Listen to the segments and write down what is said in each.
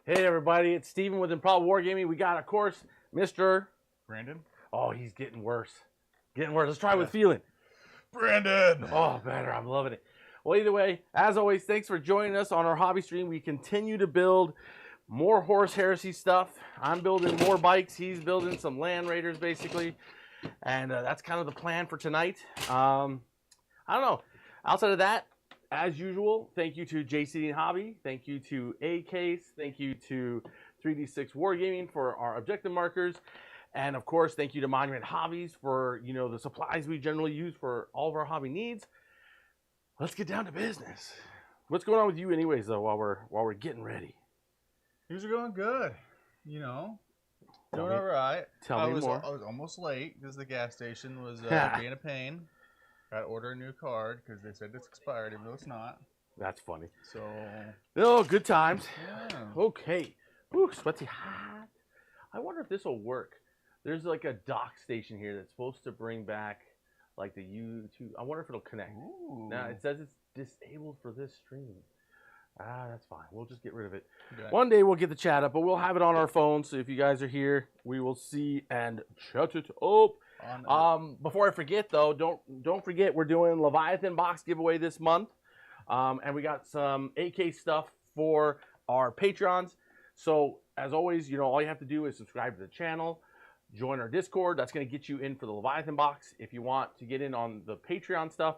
Hey everybody, it's Steven with Improbable Wargaming. We got, of course, Mr. Brandon? Oh, he's getting worse. Getting worse. Let's try with feeling. Brandon! Oh, better. I'm loving it. Well, either way, as always, thanks for joining us on our hobby stream. We continue to build more Horse Heresy stuff. I'm building more bikes. He's building some Land Raiders, basically. And that's kind of the plan for tonight. I don't know. Outside of that, as usual, thank you to JCD Hobby. Thank you to A-Case. Thank you to 3D6 Wargaming for our objective markers. And of course, thank you to Monument Hobbies for, the supplies we generally use for all of our hobby needs. Let's get down to business. What's going on with you anyways, though, while we're getting ready? Things are going good. Doing all right. Tell me more. I was almost late because the gas station was being a pain. Got to order a new card because they said it's expired, even though it's not. That's funny. So. Oh, good times. Yeah. Okay. Ooh, sweaty hot. I wonder if this will work. There's like a dock station here that's supposed to bring back like the YouTube. I wonder if it'll connect. Ooh. Now it says it's disabled for this stream. That's fine. We'll just get rid of it. Okay. One day we'll get the chat up, but we'll have it on our phone. So if you guys are here, we will see and chat it up. Before I forget though, don't forget we're doing Leviathan box giveaway this month, and we got some AK stuff for our Patreons. So as always, all you have to do is subscribe to the channel. Join our Discord. That's going to get you in for the Leviathan box. If you want to get in on the Patreon stuff,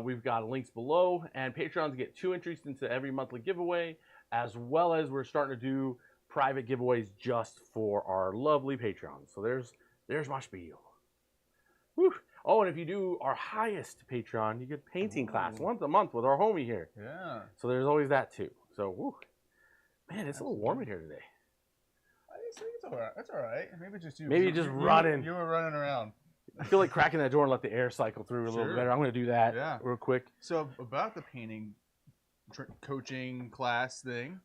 we've got links below. And Patreons get 2 entries into every monthly giveaway, as well as we're starting to do private giveaways just for our lovely Patreons. So there's my spiel. Whew. Oh, and if you do our highest Patreon, you get painting class once a month with our homie here. Yeah. So there's always that too. So, whew. Man, it's a little warm in here today. I think it's all right. That's all right. Maybe just you. Maybe just running. You were running around. I feel like cracking that door and let the air cycle through a little bit better. I'm going to do that real quick. So about the painting coaching class thing,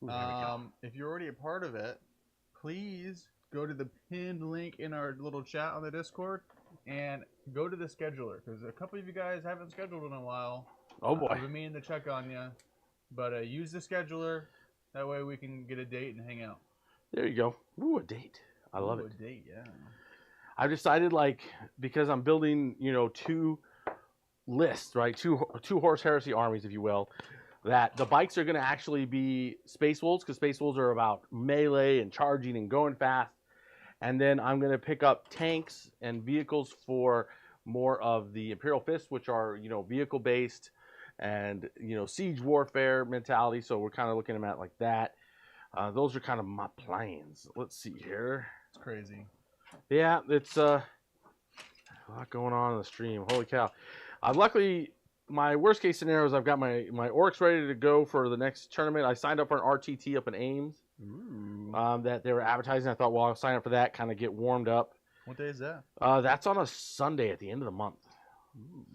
if you're already a part of it, please go to the pinned link in our little chat on the Discord and go to the scheduler, because a couple of you guys haven't scheduled in a while. Oh boy. I've been meaning to check on you, but use the scheduler. That way we can get a date and hang out. There you go. Ooh, a date. I love it. A date, yeah. I've decided, because I'm building, 2 lists, right? Two Horse Heresy armies, if you will, that the bikes are going to actually be Space Wolves, because Space Wolves are about melee and charging and going fast. And then I'm going to pick up tanks and vehicles for more of the Imperial Fists, which are, vehicle-based and, siege warfare mentality. So we're kind of looking at them like that. Those are kind of my plans. Let's see here. It's crazy. Yeah, it's a lot going on in the stream. Holy cow. Luckily, my worst case scenario is I've got my orcs ready to go for the next tournament. I signed up for an RTT up in Ames that they were advertising. I thought, well, I'll sign up for that, kind of get warmed up. What day is that? That's on a Sunday at the end of the month.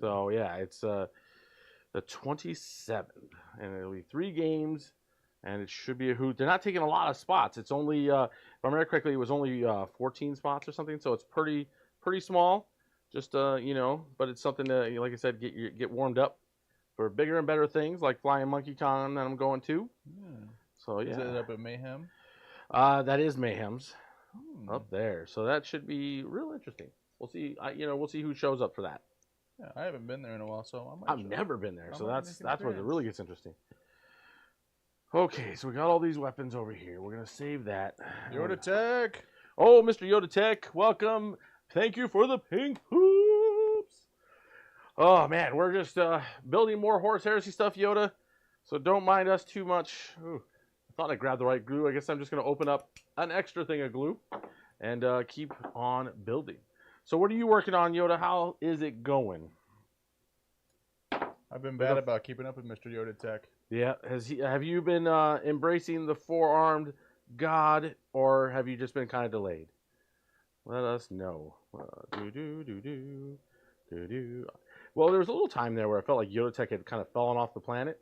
So, yeah, it's the 27th. And it'll be 3 games. And it should be a hoot. They're not taking a lot of spots. It's only, if I remember correctly, it was only 14 spots or something. So it's pretty small. Just, but it's something to, like I said, get warmed up for bigger and better things like Flying Monkey Con that I'm going to. Yeah. So, yeah. Is that up at Mayhem? That is Mayhem's up there. So that should be real interesting. We'll see. We'll see who shows up for that. Yeah, I haven't been there in a while, so I've never been there. So that's where it really gets interesting. Okay, so we got all these weapons over here. We're going to save that. Yoda Tech. Oh, Mr. Yoda Tech, welcome. Thank you for the pink hoops. Oh, man, we're just building more Horse Heresy stuff, Yoda. So don't mind us too much. Ooh, I thought I grabbed the right glue. I guess I'm just going to open up an extra thing of glue and keep on building. So what are you working on, Yoda? How is it going? I've been bad about keeping up with Mr. Yoda Tech. Yeah, have you been embracing the 4-armed god, or have you just been kind of delayed? Let us know. Well, there was a little time there where I felt like Yoda Tech had kind of fallen off the planet,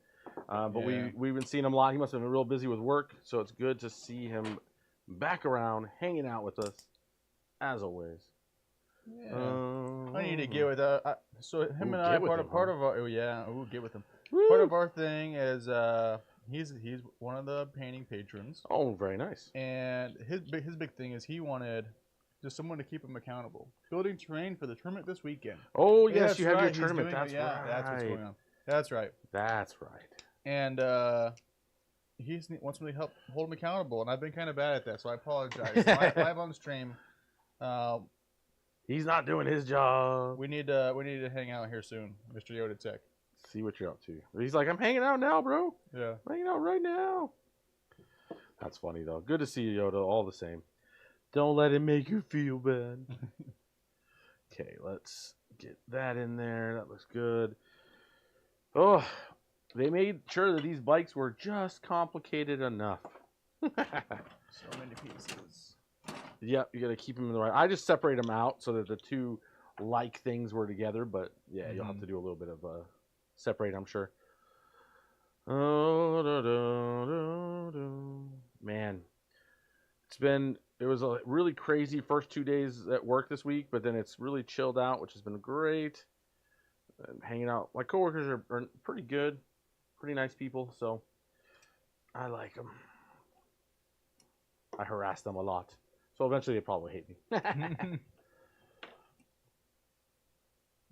but we've been seeing him a lot. He must have been real busy with work, so it's good to see him back around, hanging out with us, as always. Yeah. I need to get with so him and I part of our get with him. Part of our thing is He's one of the painting patrons. Oh, very nice. And his big thing is he wanted just someone to keep him accountable. Building terrain for the tournament this weekend. Oh, Yeah, yes, that's you have right, your he's tournament. doing it, That's yeah, right. that's what's going on. That's right. That's right. And he wants me to help hold him accountable, and I've been kind of bad at that, so I apologize. Live on stream. He's not doing his job. We need to hang out here soon, Mr. Yoda Tech. See what you're up to. He's like, I'm hanging out now, bro. Yeah. I'm hanging out right now. That's funny, though. Good to see you, Yoda, all the same. Don't let it make you feel bad. Okay, let's get that in there. That looks good. Oh, they made sure that these bikes were just complicated enough. So many pieces. Yep, you got to keep them in the right. I just separate them out so that the two like things were together, but yeah, you'll have to do a little bit of separate, I'm sure. Man, it was a really crazy first 2 days at work this week, but then it's really chilled out, which has been great. And hanging out. My coworkers are pretty good, pretty nice people, so I like them. I harass them a lot. So eventually they probably hate me.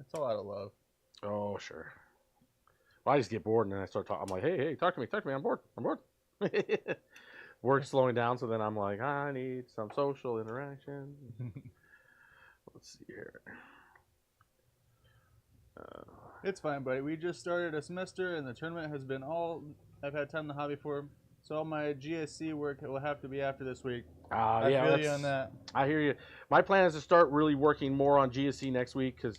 It's all out of love. Oh, sure. Well, I just get bored and then I start talking. I'm like, hey, talk to me. I'm bored. Work's slowing down, so then I'm like, I need some social interaction. Let's see here. It's fine, buddy. We just started a semester, and the tournament has been all I've had time to hobby for. So all my GSC work will have to be after this week. I feel you on that. I hear you. My plan is to start really working more on GSC next week because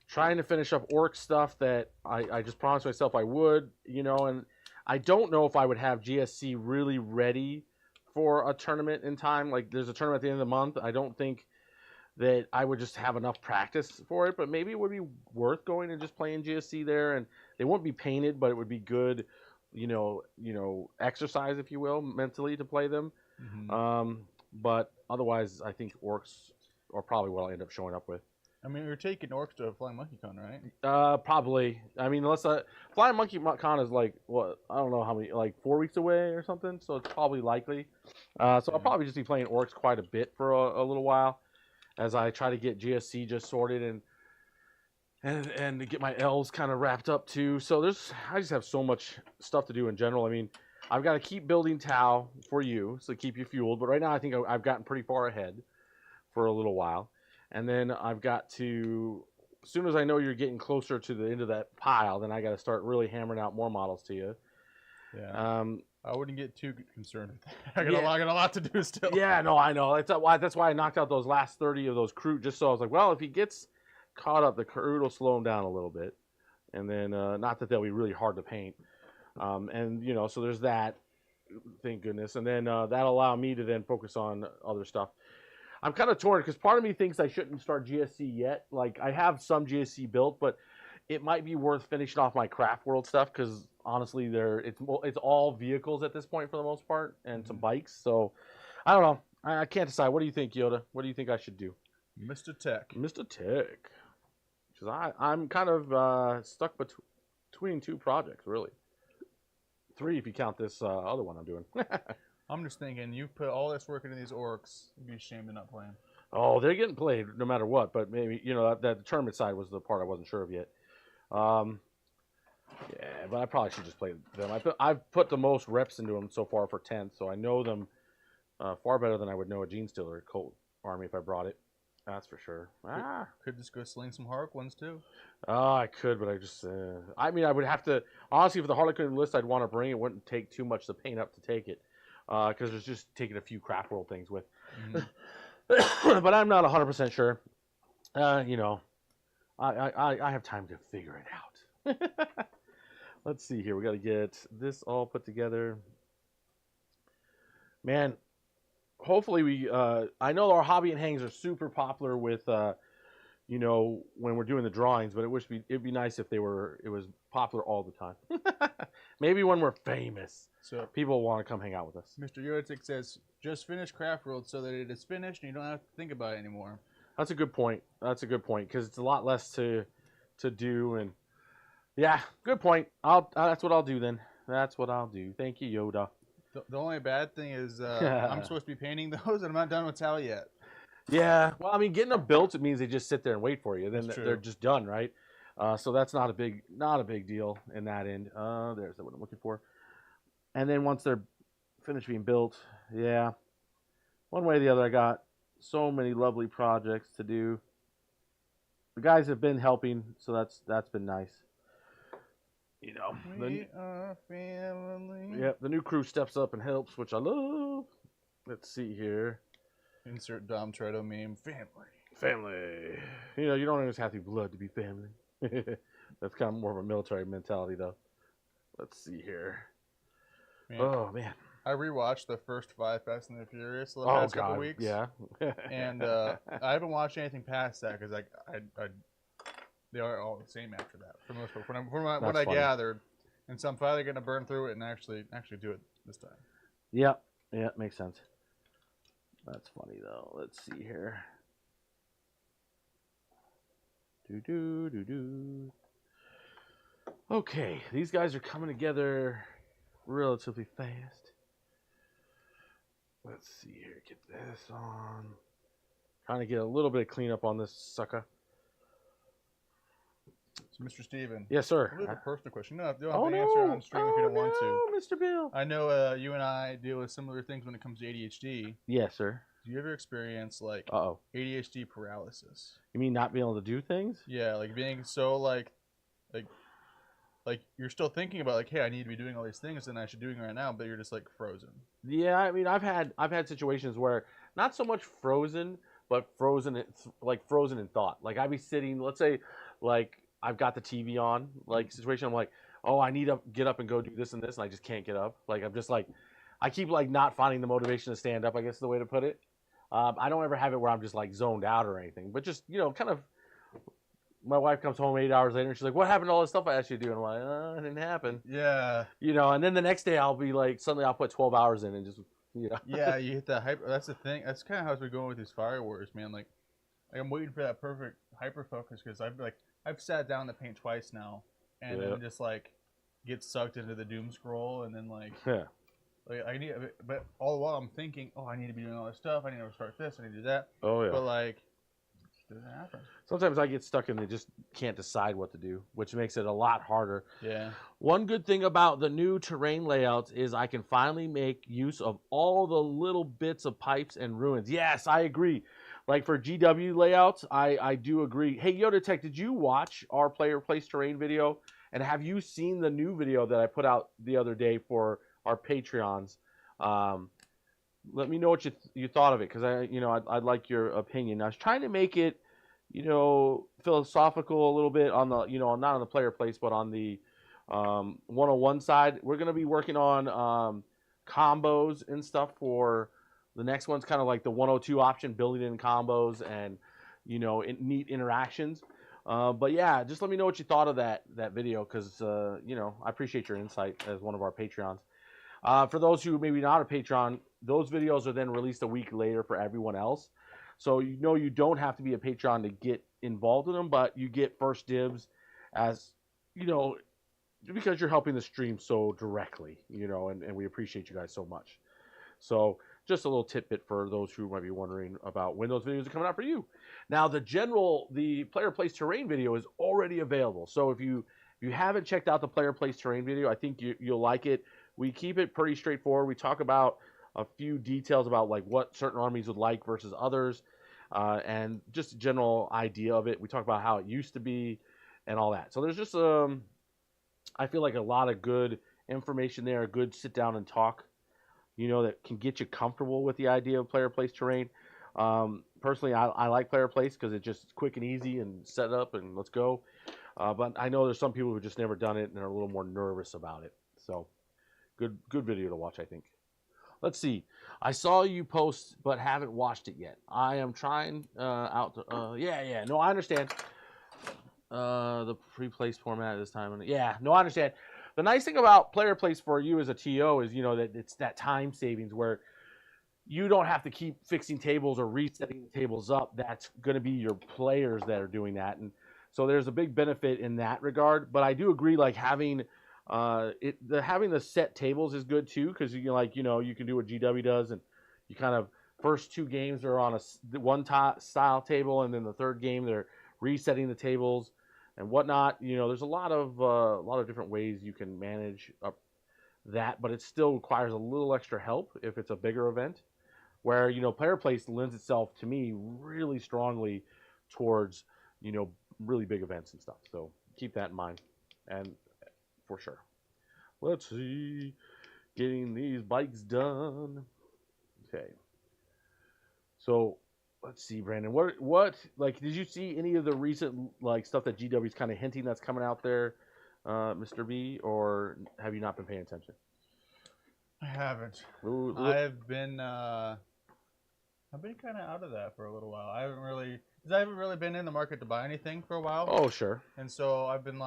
trying to finish up orc stuff that I just promised myself I would, and I don't know if I would have GSC really ready for a tournament in time. Like, there's a tournament at the end of the month. I don't think that I would just have enough practice for it, but maybe it would be worth going and just playing GSC there. And they won't be painted, but it would be good, exercise, if you will, mentally to play them. Mm-hmm. But otherwise, I think orcs are probably what I'll end up showing up with. I mean, you're taking orcs to Flying Monkey Con, right? Probably. I mean, unless Flying Monkey Con is like, what, I don't know how many, like 4 weeks away or something, so it's probably likely. So I'll probably just be playing orcs quite a bit for a little while as I try to get GSC just sorted and get my elves kind of wrapped up too. So I just have so much stuff to do in general. I mean, I've got to keep building Tau for you, so keep you fueled. But right now, I think I've gotten pretty far ahead for a little while. And then I've got to, as soon as I know you're getting closer to the end of that pile, then I got to start really hammering out more models to you. Yeah. I wouldn't get too concerned with that. I got a lot to do still. Yeah, no, I know. That's why I knocked out those last 30 of those crew, just so I was like, well, if he gets caught up, the crew will slow him down a little bit. And then, not that they'll be really hard to paint. So there's that, thank goodness. And then that'll allow me to then focus on other stuff. I'm kind of torn because part of me thinks I shouldn't start GSC yet. Like, I have some GSC built, but it might be worth finishing off my Craft World stuff because honestly, it's all vehicles at this point for the most part and some bikes. So I don't know. I can't decide. What do you think, Yoda? What do you think I should do? Mr. Tech. Because I'm kind of stuck between two projects, really. 3 if you count this other one I'm doing. I'm just thinking, you've put all this work into these orcs. It'd be a shame to not play them. Oh, they're getting played no matter what. But maybe, that tournament side was the part I wasn't sure of yet. Yeah, but I probably should just play them. I've put the most reps into them so far for 10th, so I know them far better than I would know a Gene Stealer Colt army if I brought it. That's for sure. Could just go sling some Harlequins too. I could, but I just... I mean, I would have to... Honestly, for the Harlequin list I'd want to bring, it wouldn't take too much to paint up to take it. Because it's just taking a few Craft World things with. Mm-hmm. But I'm not 100% sure. I have time to figure it out. Let's see here. We got to get this all put together. Man, hopefully we... I know our hobby and hangs are super popular with, when we're doing the drawings, but it'd be nice if it was popular all the time. Maybe when we're famous. So people want to come hang out with us. Mr. Yotic says, just finish Craft World so that it is finished and you don't have to think about it anymore. That's a good point. Because it's a lot less to do. And yeah, good point. That's what I'll do then. That's what I'll do. Thank you, Yoda. The only bad thing is I'm supposed to be painting those, and I'm not done with Tally yet. Yeah. Well, I mean, getting them built, it means they just sit there and wait for you. Then That's they're true. just done, right? So that's not a big deal in that end. There's what I'm looking for. And then once they're finished being built, yeah, one way or the other, I got so many lovely projects to do. The guys have been helping, so that's been nice. You know, We are family. Yep, the new crew steps up and helps, which I love. Let's see here. Insert Dom Tredo meme. Family. You know, you don't always have to be blood to be family. That's kind of more of a military mentality, though. Let's see here. Man, Oh, man. I rewatched the first 5 Fast and the Furious the Oh, past God. couple weeks. Yeah. And I haven't watched anything past that because they are all the same after that for the most part. From what I gathered, and so I'm finally going to burn through it and actually do it this time. Yep. Yeah, makes sense. That's funny though. Let's see here. Okay, these guys are coming together relatively fast. Let's see here. Get this on. Trying to get a little bit of cleanup on this sucker. So, Mr. Steven. Yes, sir. A personal question. No, you don't have to answer on stream if you don't want to. Mr. Bill. I know you and I deal with similar things when it comes to ADHD. Yes, sir. Do you ever experience like ADHD paralysis? You mean not being able to do things? Yeah, like being so like you're still thinking about like, hey, I need to be doing all these things and I should be doing right now, but you're just like frozen. Yeah, I mean, I've had situations where not so much frozen, but frozen in thought. Like I'd be sitting, let's say, like I've got the TV on, like situation. I'm like, oh, I need to get up and go do this and this, and I just can't get up. Like I'm just like, I keep like not finding the motivation to stand up, I guess is the way to put it. I don't ever have it where I'm just like zoned out or anything, but just, you know, kind of. My wife comes home 8 hours later and she's like, "What happened to all this stuff I asked you to do?" And I'm like, "It didn't happen." Yeah. You know, and then the next day I'll be like, suddenly I'll put 12 hours in and just, you know. Yeah, you hit that hyper. That's the thing. That's kind of how it's been going with these Fire Wars, man. Like I'm waiting for that perfect hyper focus because I've sat down to paint twice now, and then just like get sucked into the doom scroll, and then like like I need, but all the while I'm thinking, oh, I need to be doing all this stuff. I need to start this. I need to do that. Oh yeah. But like, it doesn't happen. Sometimes I get stuck and just can't decide what to do, which makes it a lot harder. Yeah. One good thing about the new terrain layouts is I can finally make use of all the little bits of pipes and ruins. Yes, I agree. Like for GW layouts, I do agree. Hey, Yoda Tech, did you watch our player place terrain video? And have you seen the new video that I put out the other day for our Patreons? Let me know what you thought of it, because I'd like your opinion. I was trying to make it, philosophical a little bit on the, not on the player place, but on the 101 side. We're gonna be working on combos and stuff for the next one's kind of like the 102 option, building in combos and neat interactions. But yeah, just let me know what you thought of that video, because I appreciate your insight as one of our Patreons. For those who maybe not a Patreon, those videos are then released a week later for everyone else. So you don't have to be a Patreon to get involved in them, but you get first dibs as, because you're helping the stream so directly, and we appreciate you guys so much. So just a little tidbit for those who might be wondering about when those videos are coming out for you. Now, the player place terrain video is already available. So if you haven't checked out the player place terrain video, I think you'll like it. We keep it pretty straightforward. We talk about a few details about like what certain armies would like versus others, and just a general idea of it. We talk about how it used to be and all that. So there's just I feel like a lot of good information there, a good sit down and talk, that can get you comfortable with the idea of player place terrain. Personally, I like player place because it's just quick and easy and set up and let's go. But I know there's some people who just never done it and are a little more nervous about it. So good video to watch, I think. Let's see. I saw you post, but haven't watched it yet. I am trying out. No, I understand. The pre-place format this time. Yeah, no, I understand. The nice thing about player place for you as a TO is, that it's that time savings where you don't have to keep fixing tables or resetting the tables up. That's going to be your players that are doing that. And so there's a big benefit in that regard. But I do agree, like having Having the set tables is good too, because you can do what GW does, and you kind of first 2 games are on one style table, and then the third game they're resetting the tables and whatnot. There's a lot of different ways you can manage that, but it still requires a little extra help if it's a bigger event. Where player place lends itself to me really strongly towards really big events and stuff. So keep that in mind, and for sure. Let's see, getting these bikes done. Okay. So let's see, Brandon. What did you see any of the recent stuff that GW's kind of hinting that's coming out there, Mr. B, or have you not been paying attention? I haven't. Ooh. I've been kind of out of that for a little while. I haven't really been in the market to buy anything for a while. Oh, sure. And so I've been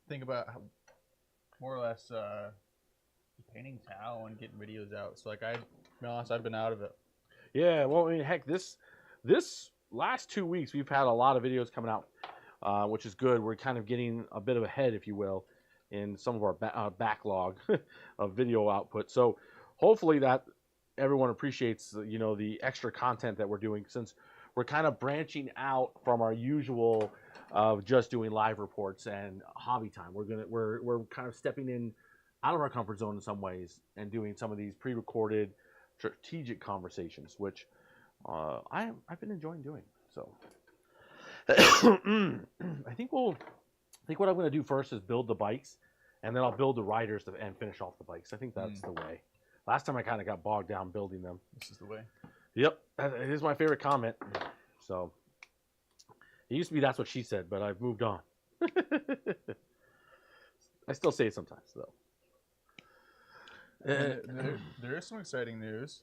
thinking about how, more or less painting towel and getting videos out. So to be honest, I've been out of it. Yeah, well, I mean, heck, this last 2 weeks we've had a lot of videos coming out, which is good. We're kind of getting a bit of ahead, if you will, in some of our backlog of video output. So hopefully that everyone appreciates, the extra content that we're doing, since we're kind of branching out from our usual of just doing live reports and hobby time. We're kind of stepping in out of our comfort zone in some ways and doing some of these pre-recorded strategic conversations, which I've been enjoying doing. So I think what I'm going to do first is build the bikes, and then I'll build the riders and finish off the bikes. I think that's the way. Last time I kind of got bogged down building them. This is the way. Yep, it is my favorite comment. So it used to be that's what she said, but I've moved on. I still say it sometimes, though. There is some exciting news.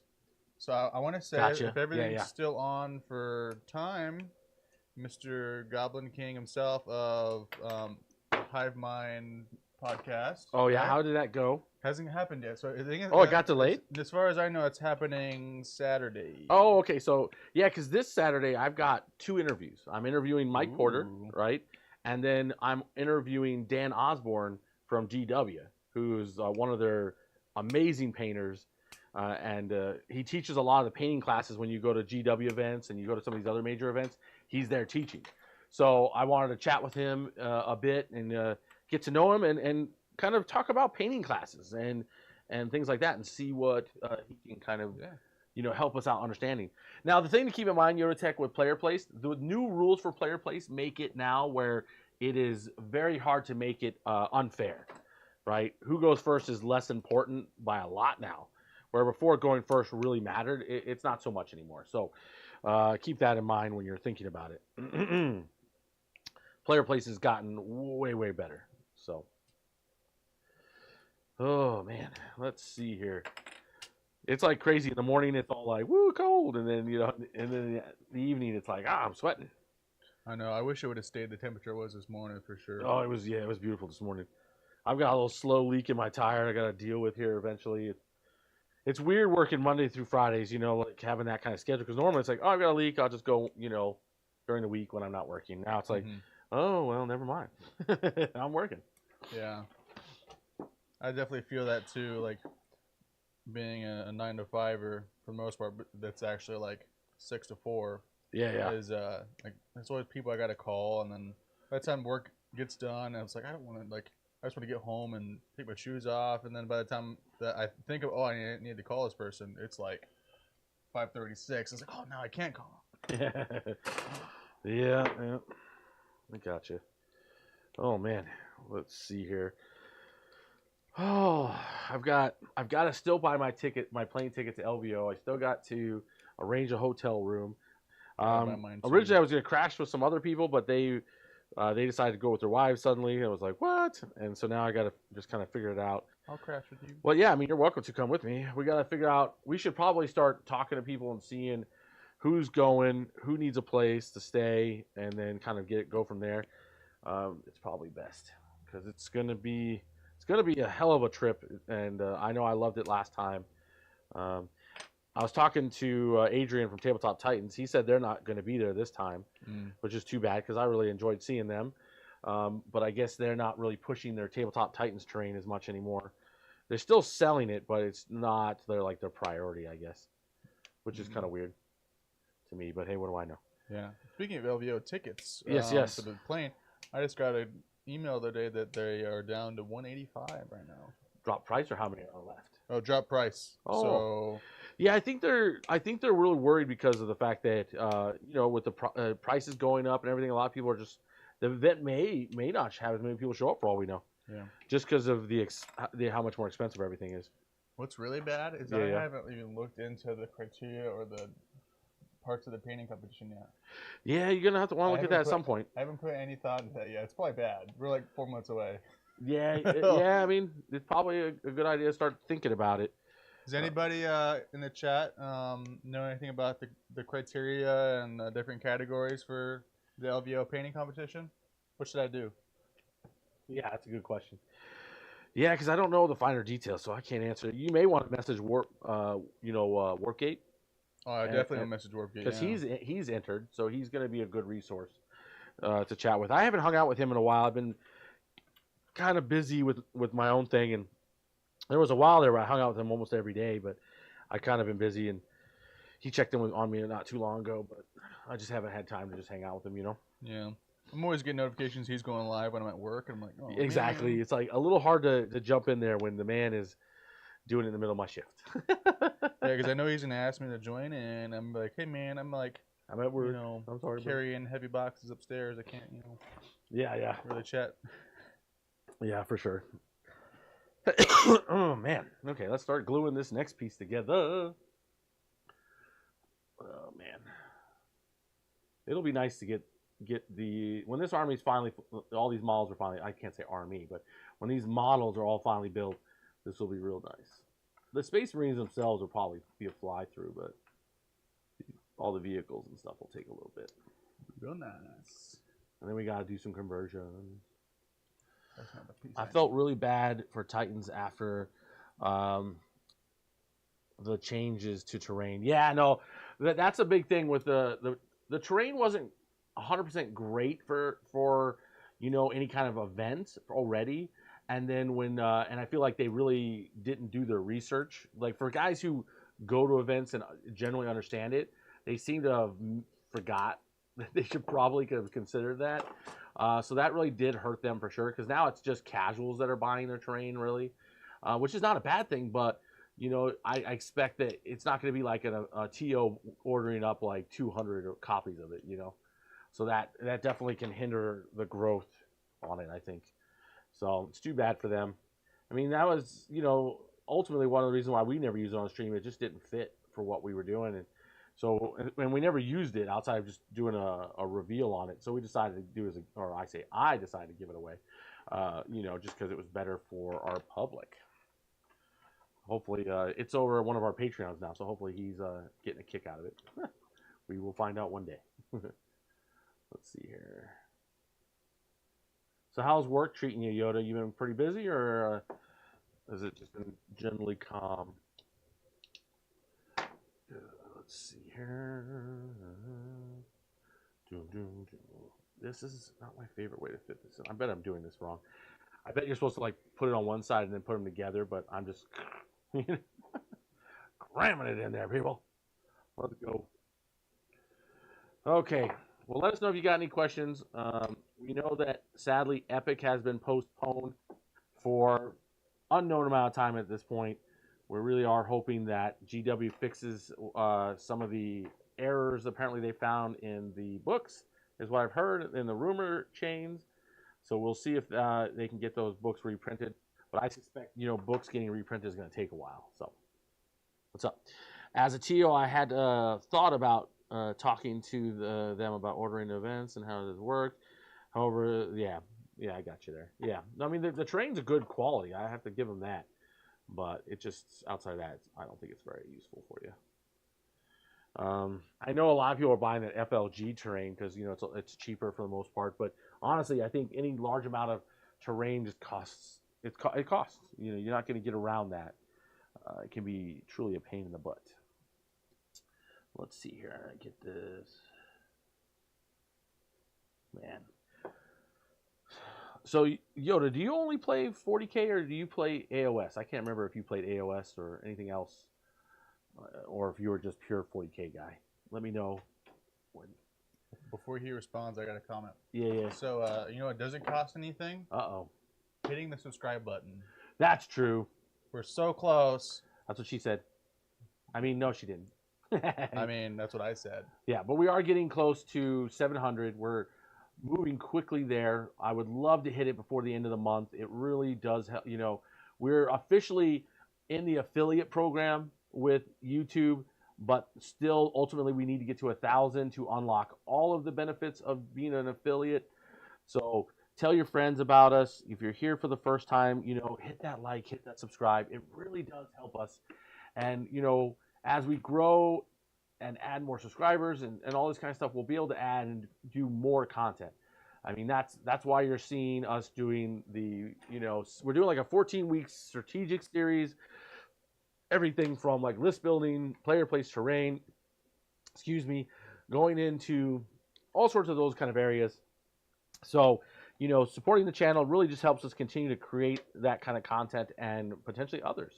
So I want to say, Gotcha. if everything's Yeah. still on for time, Mr. Goblin King himself of Hive Mind podcast. Oh, yeah? right? How did that go? Hasn't happened yet. So I think Oh, it got delayed? As far as I know, it's happening Saturday. Oh, okay. So, yeah, because this Saturday I've got 2 interviews. I'm interviewing Mike Porter, right? And then I'm interviewing Dan Osborne from GW, who's one of their amazing painters. And he teaches a lot of the painting classes when you go to GW events and you go to some of these other major events. He's there teaching. So I wanted to chat with him a bit and get to know him and kind of talk about painting classes and things like that, and see what he can kind of help us out understanding. Now, the thing to keep in mind, Eurotech, with player place, the new rules for player place make it now where it is very hard to make it unfair, right? Who goes first is less important by a lot now, where before going first really mattered. It's not so much anymore. So keep that in mind when you're thinking about it. Player place has gotten way, way better. So, oh man, let's see here. It's like crazy in the morning. It's all like, woo, cold, and then and then the evening it's like, I'm sweating. I know. I wish it would have stayed the temperature it was this morning for sure. Oh, it was beautiful this morning. I've got a little slow leak in my tire I got to deal with here eventually. It's weird working Monday through Fridays, like having that kind of schedule, because normally it's like, oh, I've got a leak, I'll just go, during the week when I'm not working. Now it's like, oh, well, never mind. I'm working. Yeah. I definitely feel that too, like being a 9 to 5er for the most part, but that's actually like 6 to 4. Yeah. Is like there's always people I gotta call, and then by the time work gets done, and it's like I just want to get home and take my shoes off, and then by the time that I think of I need to call this person, it's like 5:36. It's like, oh no, I can't call him. Yeah. I got you. Oh man, let's see here. Oh, I've got to still buy my plane ticket to LVO. I still got to arrange a hotel room. Originally, I was going to crash with some other people, but they decided to go with their wives suddenly. I was like, what? And so now I got to just kind of figure it out. I'll crash with you. Well, yeah, I mean, you're welcome to come with me. We got to figure out. We should probably start talking to people and seeing who's going, who needs a place to stay, and then kind of go from there. It's probably best because it's gonna be a hell of a trip, and I know I loved it last time. I was talking to Adrian from Tabletop Titans. He said they're not going to be there this time, which is too bad because I really enjoyed seeing them. But I guess they're not really pushing their Tabletop Titans terrain as much anymore. They're still selling it, but it's not their priority, I guess, which is kind of weird to me. But hey, what do I know? Yeah. Speaking of LVO tickets, Yes. for the plane, I just got an email the other day that they are down to 185 right now. Drop price or how many are left? Oh, drop price. Oh. So yeah, I think they're really worried because of the fact that with the prices going up and everything, a lot of people are just the event may not have as many people show up for all we know. Yeah. Just because of the how much more expensive everything is. What's really bad is I haven't even looked into the criteria or the parts of the painting competition yet. Yeah, you're gonna have to want to look at that at some point. I haven't put any thought into that yet. It's probably bad. We're like 4 months away. Yeah, yeah. I mean, it's probably a good idea to start thinking about it. Does anybody in the chat know anything about the criteria and the different categories for the LVO painting competition? What should I do? Yeah, that's a good question. Yeah, because I don't know the finer details, so I can't answer. You may want to message Warpgate. Oh, I definitely will message Warpgate because he's entered, so he's going to be a good resource to chat with. I haven't hung out with him in a while. I've been kind of busy with my own thing, and there was a while there where I hung out with him almost every day, but I kind of been busy, and he checked in on me not too long ago, but I just haven't had time to just hang out with him, Yeah. I'm always getting notifications he's going live when I'm at work, and I'm like, oh, exactly. Man. It's like a little hard to jump in there when the man is doing it in the middle of my shift. Yeah, because I know he's going to ask me to join, and I'm like, hey, man, I'm at work. I'm sorry, carrying heavy boxes upstairs. I can't, Yeah. really chat. Yeah, for sure. Oh, man. Okay, let's start gluing this next piece together. Oh, man. It'll be nice to get when this army's finally, all these models are finally, I can't say army, but when these models are all finally built, this will be real nice. The Space Marines themselves will probably be a fly through, but all the vehicles and stuff will take a little bit. Real nice. And then we got to do some conversions. That's not the piece I felt really bad for Titans after the changes to terrain. Yeah, no, that's a big thing with the terrain wasn't 100% great for any kind of event already, and then when and I feel like they really didn't do their research. Like for guys who go to events and generally understand it, they seem to have forgot that they should probably have considered that. So that really did hurt them for sure, because now it's just casuals that are buying their terrain really, which is not a bad thing, but I expect that it's not going to be like a TO ordering up like 200 copies of it, So that definitely can hinder the growth on it, I think. So it's too bad for them. I mean, that was, ultimately one of the reasons why we never used it on the stream. It just didn't fit for what we were doing. And so, and we never used it outside of just doing a reveal on it. So we decided to do I decided to give it away, just because it was better for our public. Hopefully, it's over one of our Patreons now, so hopefully he's getting a kick out of it. We will find out one day. Let's see here. So how's work treating you, Yoda? You been pretty busy, or has it just been generally calm? Let's see here. This is not my favorite way to fit this in. I bet I'm doing this wrong. I bet you're supposed to put it on one side and then put them together, but I'm just cramming it in there, people. Let's go. Okay. Well, let us know if you got any questions. We know that, sadly, Epic has been postponed for unknown amount of time at this point. We really are hoping that GW fixes some of the errors apparently they found in the books, is what I've heard in the rumor chains. So we'll see if they can get those books reprinted. But I suspect, books getting reprinted is going to take a while. So, what's up? As a TO, I had thought about talking to them about ordering events and how this worked. However, yeah, I got you there. Yeah, I mean, the terrain's a good quality. I have to give them that. But it just, outside of that, I don't think it's very useful for you. I know a lot of people are buying that FLG terrain because, it's cheaper for the most part. But honestly, I think any large amount of terrain just costs. It costs. You're not going to get around that. It can be truly a pain in the butt. Let's see here. I get this. Man. So Yoda, do you only play 40k or do you play AOS? I can't remember if you played AOS or anything else, or if you were just pure 40k guy. Let me know. Before he responds, I got a comment. Yeah. So, you know, it doesn't cost anything. Uh-oh. Hitting the subscribe button. That's true. We're so close. That's what she said. I mean, no, she didn't. I mean, that's what I said. Yeah, but we are getting close to 700. We're moving quickly there. I would love to hit it before the end of the month. It really does help. You know, we're officially in the affiliate program with YouTube, but still, ultimately, we need to get to 1,000 to unlock all of the benefits of being an affiliate. So tell your friends about us. If you're here for the first time, you know, hit that like, hit that subscribe. It really does help us. And, you know, as we grow and add more subscribers and all this kind of stuff, we'll be able to add and do more content. I mean, that's why you're seeing us doing the, you know, we're doing like a 14-week strategic series, everything from like list building, player place terrain, going into all sorts of those kind of areas. So, you know, supporting the channel really just helps us continue to create that kind of content and potentially others.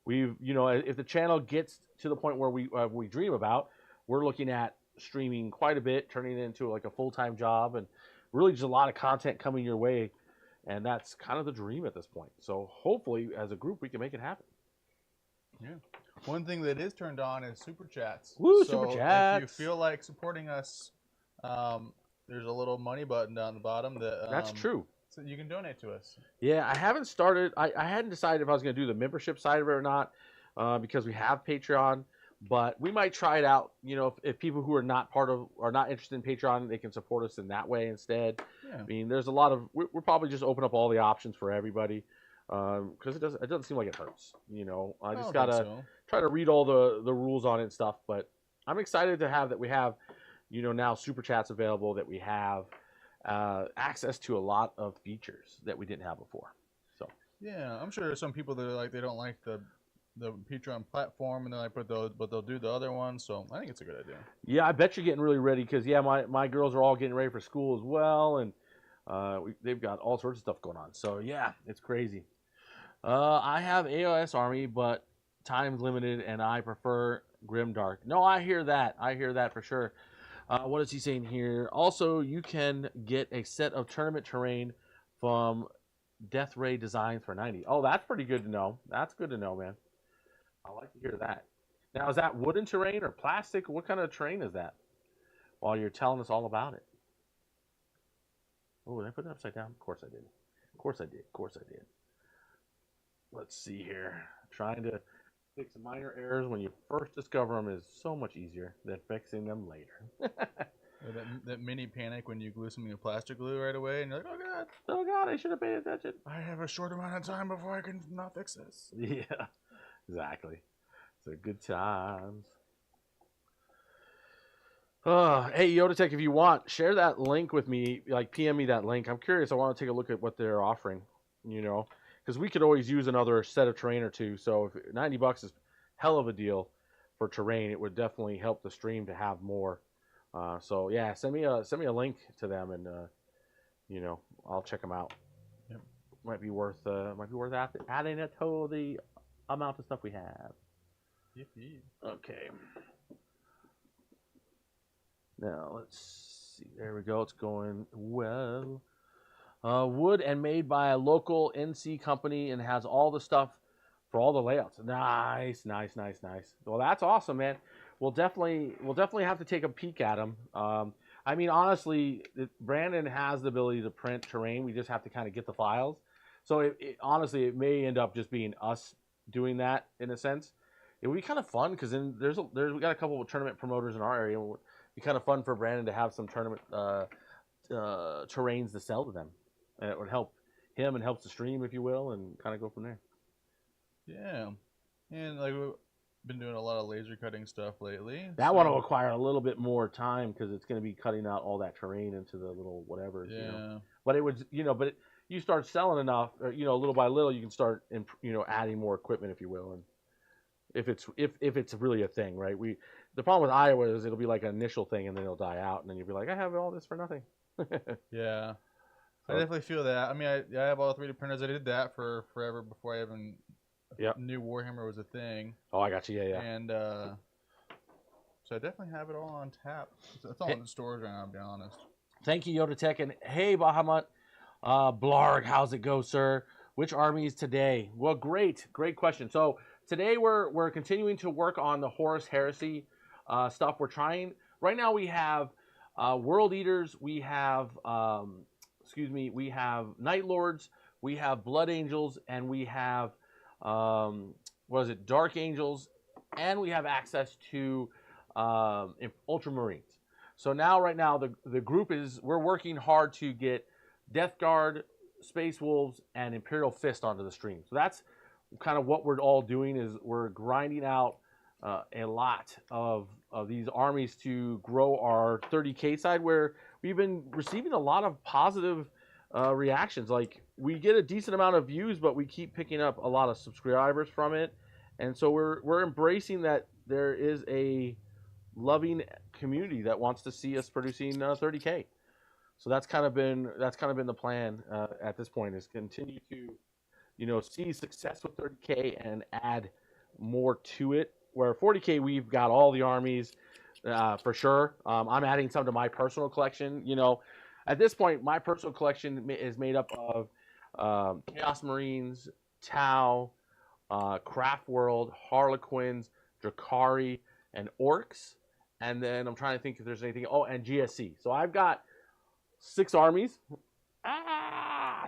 We've, you know, if the channel gets to the point where we dream about, we're looking at streaming quite a bit, turning it into like a full-time job, and really just a lot of content coming your way. And that's kind of the dream at this point. So hopefully, as a group, we can make it happen. Yeah. One thing that is turned on is super chats. Woo, so super chats! If you feel like supporting us, there's a little money button down the bottom that that's true. So you can donate to us. Yeah, I haven't started. I hadn't decided if I was going to do the membership side of it or not, because we have Patreon. But we might try it out. You know, if people who are not interested in Patreon, they can support us in that way instead. Yeah. I mean, there's a lot of. We're probably just open up all the options for everybody, because it doesn't seem like it hurts. You know, I just gotta try to read all the rules on it and stuff. But I'm excited to have that. We have, you know, now super chats available. That we have. Access to a lot of features that we didn't have before. So yeah, I'm sure there's some people that are like they don't like the Patreon platform and they're like, but they'll do the other one. So I think it's a good idea. Yeah, I bet you're getting really ready because yeah, my girls are all getting ready for school as well, and they've got all sorts of stuff going on. So yeah, it's crazy. I have AOS Army, but time's limited, and I prefer Grimdark. No, I hear that. I hear that for sure. What is he saying here? Also, you can get a set of tournament terrain from Death Ray Designs for 90. Oh, that's pretty good to know. That's good to know, man. I like to hear that. Now, is that wooden terrain or plastic? What kind of terrain is that? While you're telling us all about it. Oh, did I put it upside down? Of course I did. Of course I did. Of course I did. Let's see here. Trying to fix minor errors when you first discover them is so much easier than fixing them later. that mini panic when you glue something to plastic glue right away and you're like, oh god, I should have paid attention. I have a short amount of time before I can not fix this. Yeah, exactly. So good times. Hey, Yoda Tech, if you want, share that link with me. Like, PM me that link. I'm curious. I want to take a look at what they're offering, you know. Because we could always use another set of terrain or two. So if $90 is hell of a deal for terrain, it would definitely help the stream to have more. So yeah, send me a link to them, and you know, I'll check them out. Yep. Might be worth adding it to the amount of stuff we have. Yippee. Okay. Now let's see. There we go. It's going well. Wood and made by a local NC company and has all the stuff for all the layouts. Nice. Well, that's awesome, man. We'll definitely have to take a peek at them. I mean, honestly, Brandon has the ability to print terrain. We just have to kind of get the files. So honestly, it may end up just being us doing that in a sense. It would be kind of fun because then we got a couple of tournament promoters in our area. It would be kind of fun for Brandon to have some tournament terrains to sell to them. And it would help him and helps the stream, if you will, and kind of go from there. Yeah. And like we've been doing a lot of laser cutting stuff lately. That one will require a little bit more time because it's going to be cutting out all that terrain into the little whatever. Yeah. You know? But it would, you know, you start selling enough, or, you know, little by little, you can start, you know, adding more equipment, if you will. And if it's really a thing, right? The problem with Iowa is it'll be like an initial thing and then it'll die out, and then you'll be like, I have all this for nothing. Yeah. I definitely feel that. I mean, I have all 3D printers. I did that for forever before I even knew Warhammer was a thing. Oh, I got you. Yeah, yeah. And so I definitely have it all on tap. It's all in the stores right now, to be honest. Thank you, Yoda Tech. And hey, Bahamut. Blarg, how's it go, sir? Which armies today? Well, great question. So today we're continuing to work on the Horus Heresy stuff. We're trying. Right now we have World Eaters. We have, we have Night Lords. We have Blood Angels. And we have, Dark Angels. And we have access to Ultramarines. So now, right now, the group we're working hard to get Death Guard, Space Wolves, and Imperial Fist onto the stream. So that's kind of what we're all doing, is we're grinding out a lot of these armies to grow our 30K side, where we've been receiving a lot of positive reactions. Like, we get a decent amount of views, but we keep picking up a lot of subscribers from it. And so we're embracing that there is a loving community that wants to see us producing 30K. So that's kind of been the plan at this point, is continue to, see success with 30K and add more to it. Where 40K, we've got all the armies for sure. I'm adding some to my personal collection. At this point, my personal collection is made up of Chaos Marines, Tau, Craft World, Harlequins, Drakari, and Orcs. And then I'm trying to think if there's anything. Oh, and GSC. So I've got 6 armies.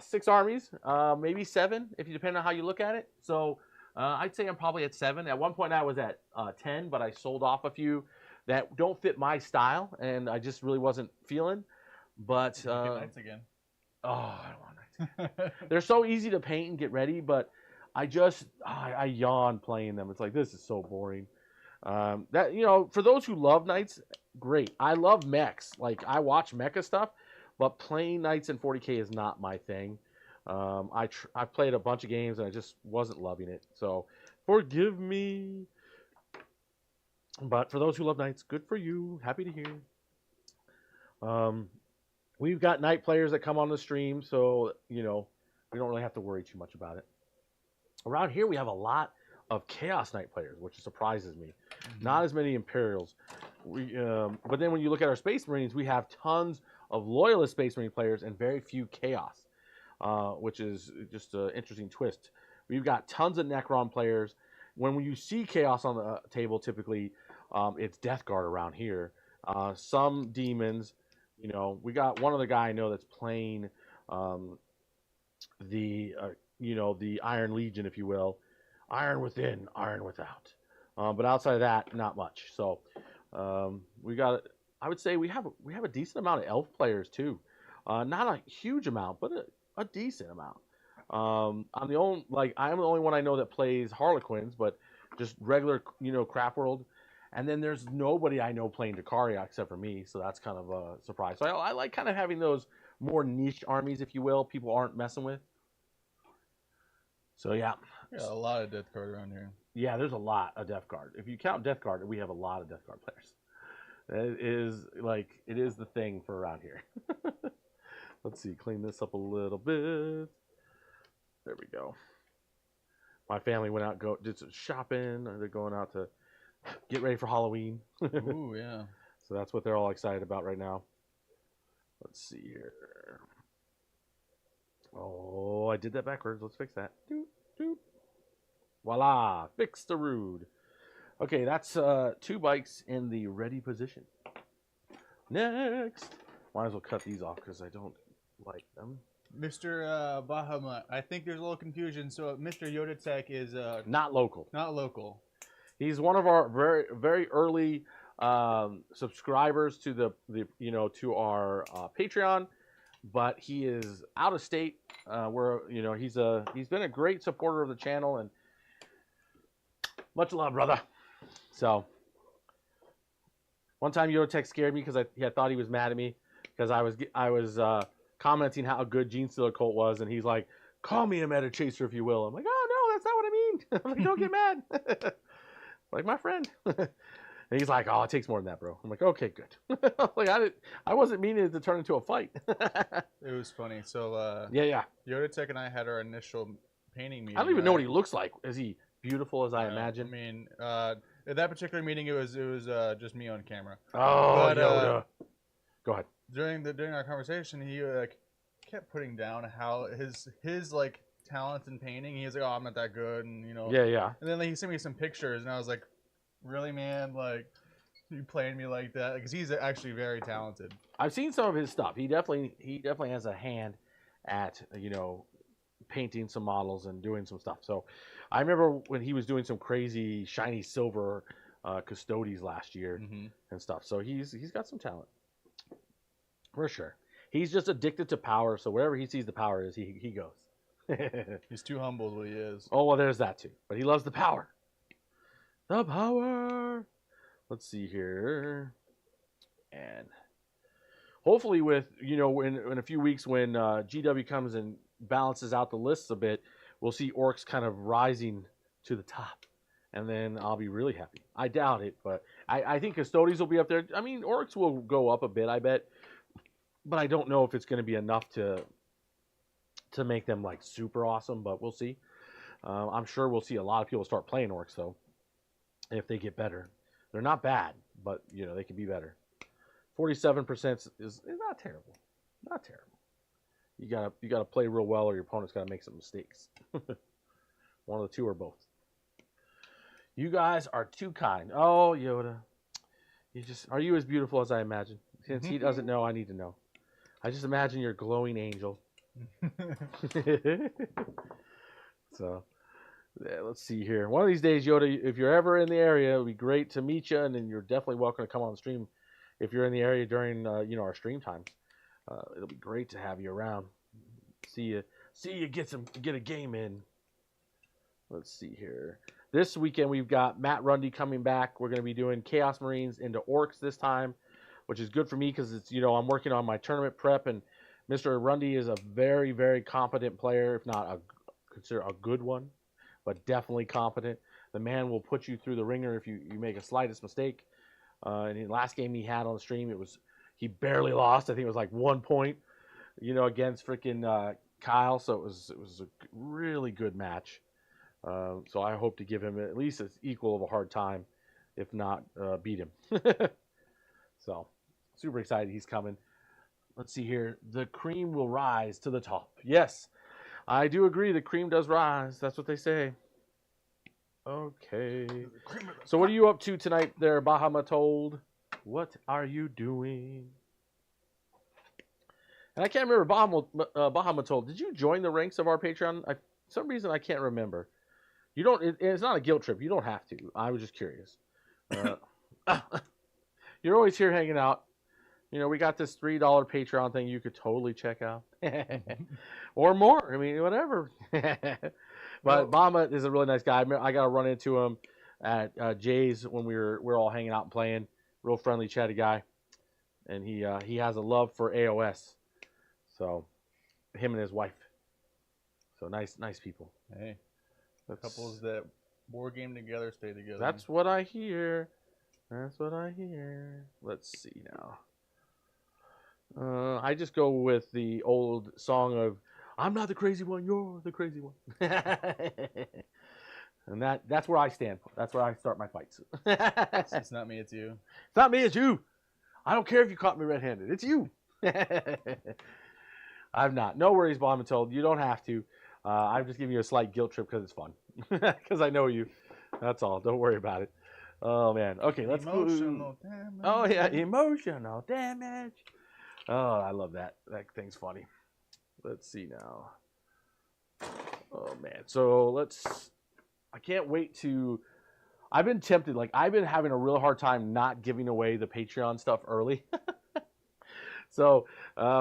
6 armies. Maybe 7, if you depend on how you look at it. So I'd say I'm probably at 7. At one point I was at 10, but I sold off a few that don't fit my style, and I just really wasn't feeling. But Knights again. Oh, I don't want Knights. They're so easy to paint and get ready, but I yawn playing them. It's like, this is so boring. For those who love Knights, great. I love mechs. Like, I watch mecha stuff, but playing Knights in 40K is not my thing. I played a bunch of games and I just wasn't loving it. So forgive me. But for those who love Knights, good for you. Happy to hear. We've got Knight players that come on the stream, so we don't really have to worry too much about it. Around here we have a lot of Chaos Knight players, which surprises me. Not as many Imperials. But then when you look at our Space Marines, we have tons of Loyalist Space Marine players and very few Chaos, which is just an interesting twist. We've got tons of Necron players. When you see Chaos on the table, typically it's Death Guard around here. Some Demons. We got one other guy I know that's playing the Iron Legion, if you will. Iron within, iron without. But outside of that, not much. So I would say we have a decent amount of elf players too. Not a huge amount, but a decent amount. I'm the only one I know that plays Harlequins, but just regular, Craft World. And then there's nobody I know playing Drakari except for me, so that's kind of a surprise. So I like kind of having those more niche armies, if you will, people aren't messing with. So yeah. A lot of Death Guard around here. Yeah, there's a lot of Death Guard. If you count Death Guard, we have a lot of Death Guard players. It is the thing for around here. Let's see, clean this up a little bit. There we go. My family went out, did some shopping. They're going out to get ready for Halloween. Ooh, yeah. So that's what they're all excited about right now. Let's see here. Oh, I did that backwards. Let's fix that. Doot, doot. Voila, fix the rude. Okay, that's 2 bikes in the ready position. Next. Might as well cut these off because I don't like them. Mr. Bahamut, I think there's a little confusion. So Mr. Yoda Tech is not local. Not local. He's one of our very, very early subscribers to to our Patreon, but he is out of state. He's been a great supporter of the channel, and much love, brother. So one time Yoda Tech scared me because I thought he was mad at me because I was commenting how good Gene Stealer Cult was, and he's like, "Call me a meta chaser if you will." I'm like, "Oh no, that's not what I mean." I'm like, "Don't get mad." Like my friend. And he's like, "Oh, it takes more than that, bro." I'm like, "Okay, good." Like I wasn't meaning it to turn into a fight. It was funny. So Yeah. Yoda Tech and I had our initial painting meeting. I don't even know what he looks like. Is he beautiful as I imagine? I mean, at that particular meeting, it was just me on camera. Oh, But, Yoda. Go ahead. During our conversation, he kept putting down how his like talents in painting. He was like, "Oh, I'm not that good," and Yeah. And then he sent me some pictures, and I was like, "Really, man? Like, you playing me like that?" Because he's actually very talented. I've seen some of his stuff. He definitely has a hand at painting some models and doing some stuff. So I remember when he was doing some crazy shiny silver custodies last year and stuff. So he's got some talent for sure. He's just addicted to power. So wherever he sees the power is, he goes. He's too humble, is what he is. Oh well, there's that too. But he loves the power. The power. Let's see here, and hopefully with in a few weeks when GW comes and balances out the lists a bit, we'll see orcs kind of rising to the top, and then I'll be really happy. I doubt it, but I think custodies will be up there. I mean, orcs will go up a bit, I bet, but I don't know if it's going to be enough to make them like super awesome, but we'll see. I'm sure we'll see a lot of people start playing orcs though if they get better. They're not bad, but they can be better. 47% is not terrible. Not terrible. You gotta play real well, or your opponent's gotta make some mistakes. One of the two or both. You guys are too kind. Oh, Yoda, are you as beautiful as I imagine? Since he doesn't know, I need to know. I just imagine you're a glowing angel. So, yeah, let's see here. One of these days, Yoda, if you're ever in the area, it would be great to meet you, and then you're definitely welcome to come on the stream if you're in the area during our stream times. It'll be great to have you around. See you get a game in. Let's see here. This weekend we've got Matt Rundy coming back. We're going to be doing Chaos Marines into Orcs this time, which is good for me because it's I'm working on my tournament prep, and Mr. Rundy is a very, very competent player, if not consider a good one, but definitely competent. The man will put you through the ringer if you make a slightest mistake. And the last game he had on the stream, he barely lost. I think it was like 1 point, against freaking Kyle. So it was a really good match. So I hope to give him at least as equal of a hard time, if not beat him. So super excited he's coming. Let's see here. The cream will rise to the top. Yes, I do agree. The cream does rise. That's what they say. Okay. So what are you up to tonight there, Bahamatold? What are you doing? And I can't remember, Bahamatold, did you join the ranks of our Patreon? For some reason, I can't remember. You don't. It's not a guilt trip. You don't have to. I was just curious. You're always here hanging out. We got this $3 Patreon thing you could totally check out. Or more. I mean, whatever. But Bama is a really nice guy. I got to run into him at Jay's when we're all hanging out and playing. Real friendly, chatty guy. And he has a love for AOS. So, him and his wife. So, nice people. Hey. Couples that board game together stay together. That's what I hear. Let's see now. I just go with the old song of "I'm not the crazy one, you're the crazy one," and that's where I stand. That's where I start my fights. It's not me, it's you. It's not me, it's you. I don't care if you caught me red-handed. It's you. I've not. No worries, Bombatold. You don't have to. I'm just giving you a slight guilt trip because it's fun. Because I know you. That's all. Don't worry about it. Oh, man. Okay, let's go. Emotional damage. Oh, yeah. Emotional damage. Oh, I love that. That thing's funny. Let's see now. Oh, man. So I can't wait to... I've been tempted. Like, I've been having a real hard time not giving away the Patreon stuff early. So,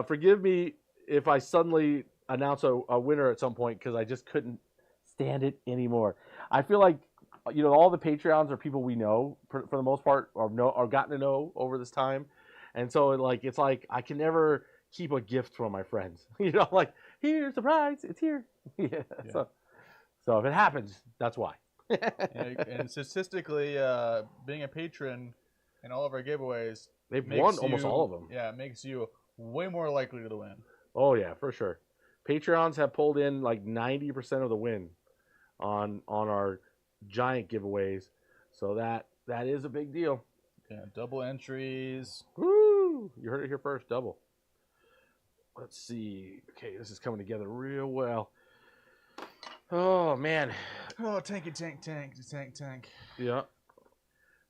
forgive me if I suddenly announce a winner at some point because I just couldn't stand it anymore. I feel like, all the Patreons are people we know for the most part or gotten to know over this time. And so, it's like I can never keep a gift from my friends. Like, here's the prize. It's here. Yeah. So if it happens, that's why. And statistically, being a patron in all of our giveaways, They've won almost all of them. Yeah, it makes you way more likely to win. Oh yeah, for sure. Patreons have pulled in like 90% of the win on our giant giveaways, so that is a big deal. Yeah, double entries. Woo! You heard it here first, double. Let's see. Okay, this is coming together real well. Oh man. Oh, tank. Yeah.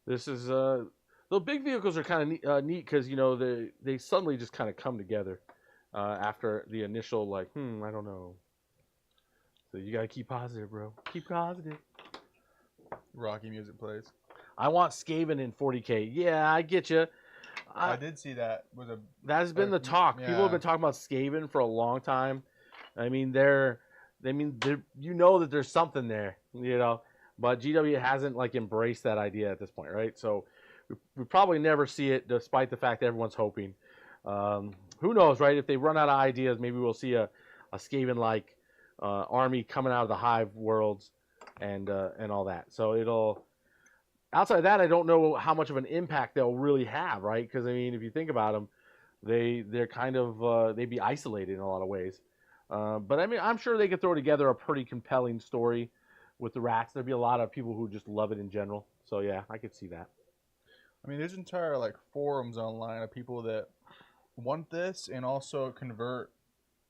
This is the big vehicles are kind of neat because you know they suddenly just kind of come together after the initial like I don't know. So you gotta keep positive, bro. Keep positive. Rocky music plays. I want Skaven in 40k. Yeah, I get you. I did see that that has been the talk. Yeah. People have been talking about Skaven for a long time. I mean, they're you know that there's something there, you know, but GW hasn't like embraced that idea at this point, right? So we probably never see it, despite the fact that everyone's hoping. Who knows, right? If they run out of ideas, maybe we'll see a Skaven-like army coming out of the Hive worlds and all that. So it'll. Outside of that, I don't know how much of an impact they'll really have, right? Because I mean, if you think about them, they're kind of they'd be isolated in a lot of ways. But I mean, I'm sure they could throw together a pretty compelling story with the rats. There'd be a lot of people who just love it in general. So yeah, I could see that. I mean, there's entire like forums online of people that want this and also convert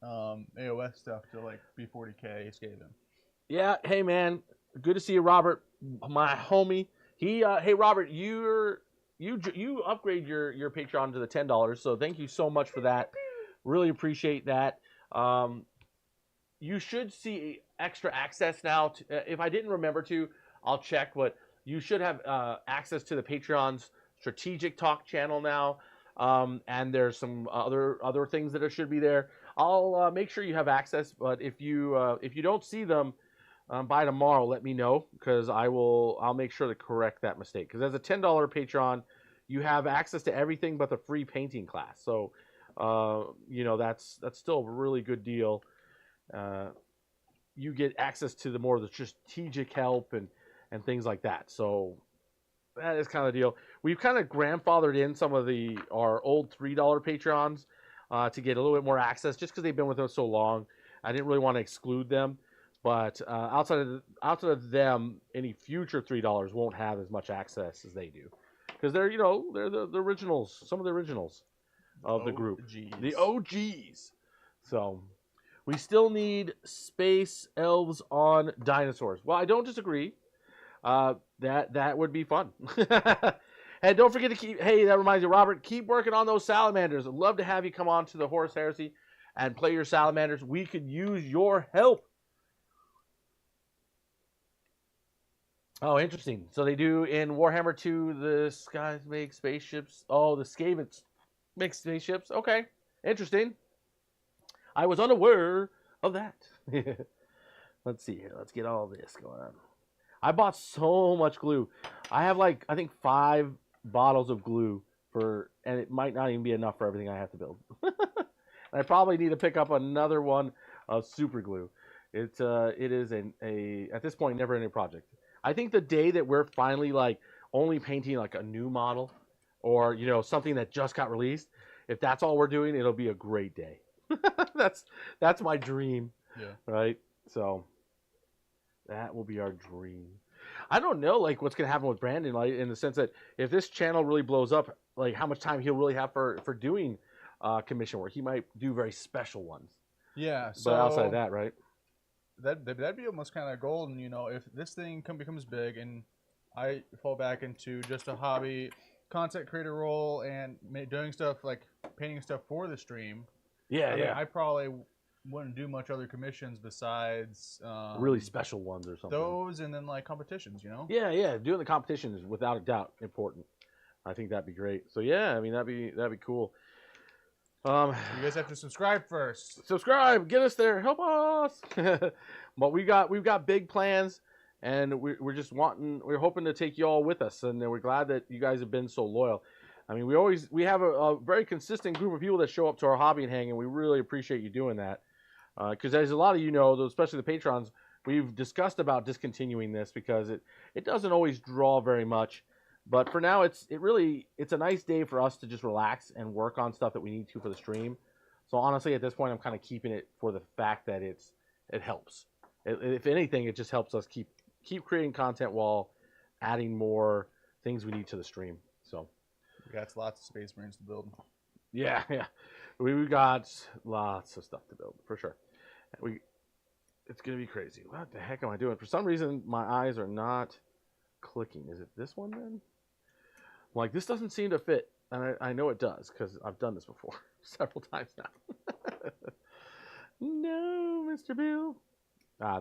AOS stuff to like B40K Skaven. Yeah. Hey man, good to see you, Robert, my homie. Hey Robert, you upgrade your Patreon to the $10, so thank you so much for that. Really appreciate that. You should see extra access now. If I didn't remember to, I'll check. But you should have access to the Patreon's strategic talk channel now, and there's some other things that should be there. I'll make sure you have access. But if you don't see them by tomorrow, let me know because I'll make sure to correct that mistake. Because as a $10 Patreon, you have access to everything but the free painting class. So you know that's still a really good deal. You get access to the more of the strategic help and things like that. So that is kind of the deal. We've kind of grandfathered in some of our old $3 Patreons to get a little bit more access, just because they've been with us so long. I didn't really want to exclude them, but outside of them, any future $3 won't have as much access as they do, because they're the originals, some of the originals of the group, the OGs. So we still need space elves on dinosaurs. Well, I don't disagree. That would be fun. And don't forget to keep. Hey, that reminds you, Robert. Keep working on those salamanders. I'd love to have you come on to the Horus Heresy and play your salamanders. We could use your help. Oh, interesting. So they do in Warhammer 2. The guys make spaceships. Oh, the Skavens make spaceships. Okay, interesting. I was unaware of that. Let's see here. Let's get all this going on. I bought so much glue. I have I think 5 bottles of glue and it might not even be enough for everything I have to build. And I probably need to pick up another one of super glue. It is at this point never ending project. I think the day that we're finally only painting a new model or something that just got released, if that's all we're doing, it'll be a great day. That's my dream. Yeah. Right? So that will be our dream. I don't know what's gonna happen with Brandon, in the sense that if this channel really blows up, how much time he'll really have for doing commission work. He might do very special ones. Yeah. So but outside of that, right? That'd be almost kind of golden, if this thing becomes big and I fall back into just a hobby content creator role and doing stuff like painting stuff for the stream. Yeah, I probably wouldn't do much other commissions besides really special ones or something. Those and then competitions, Yeah. Doing the competition is without a doubt important. I think that'd be great. So yeah, I mean that'd be cool. You guys have to subscribe first. Subscribe, get us there, help us. But we've got big plans, and we're hoping to take you all with us, and we're glad that you guys have been so loyal. I mean, we have a very consistent group of people that show up to our hobby and hang, and we really appreciate you doing that. Because as a lot of especially the patrons, we've discussed about discontinuing this because it doesn't always draw very much. But for now, it's a nice day for us to just relax and work on stuff that we need to for the stream. So honestly, at this point, I'm kind of keeping it for the fact that it helps. If anything, it just helps us keep creating content while adding more things we need to the stream. So we got lots of Space Marines to build. Yeah. We got lots of stuff to build for sure. It's gonna be crazy. What the heck am I doing? For some reason, my eyes are not clicking. Is it this one then? Like, this doesn't seem to fit, and I know it does because I've done this before several times now. No, Mr. Bill.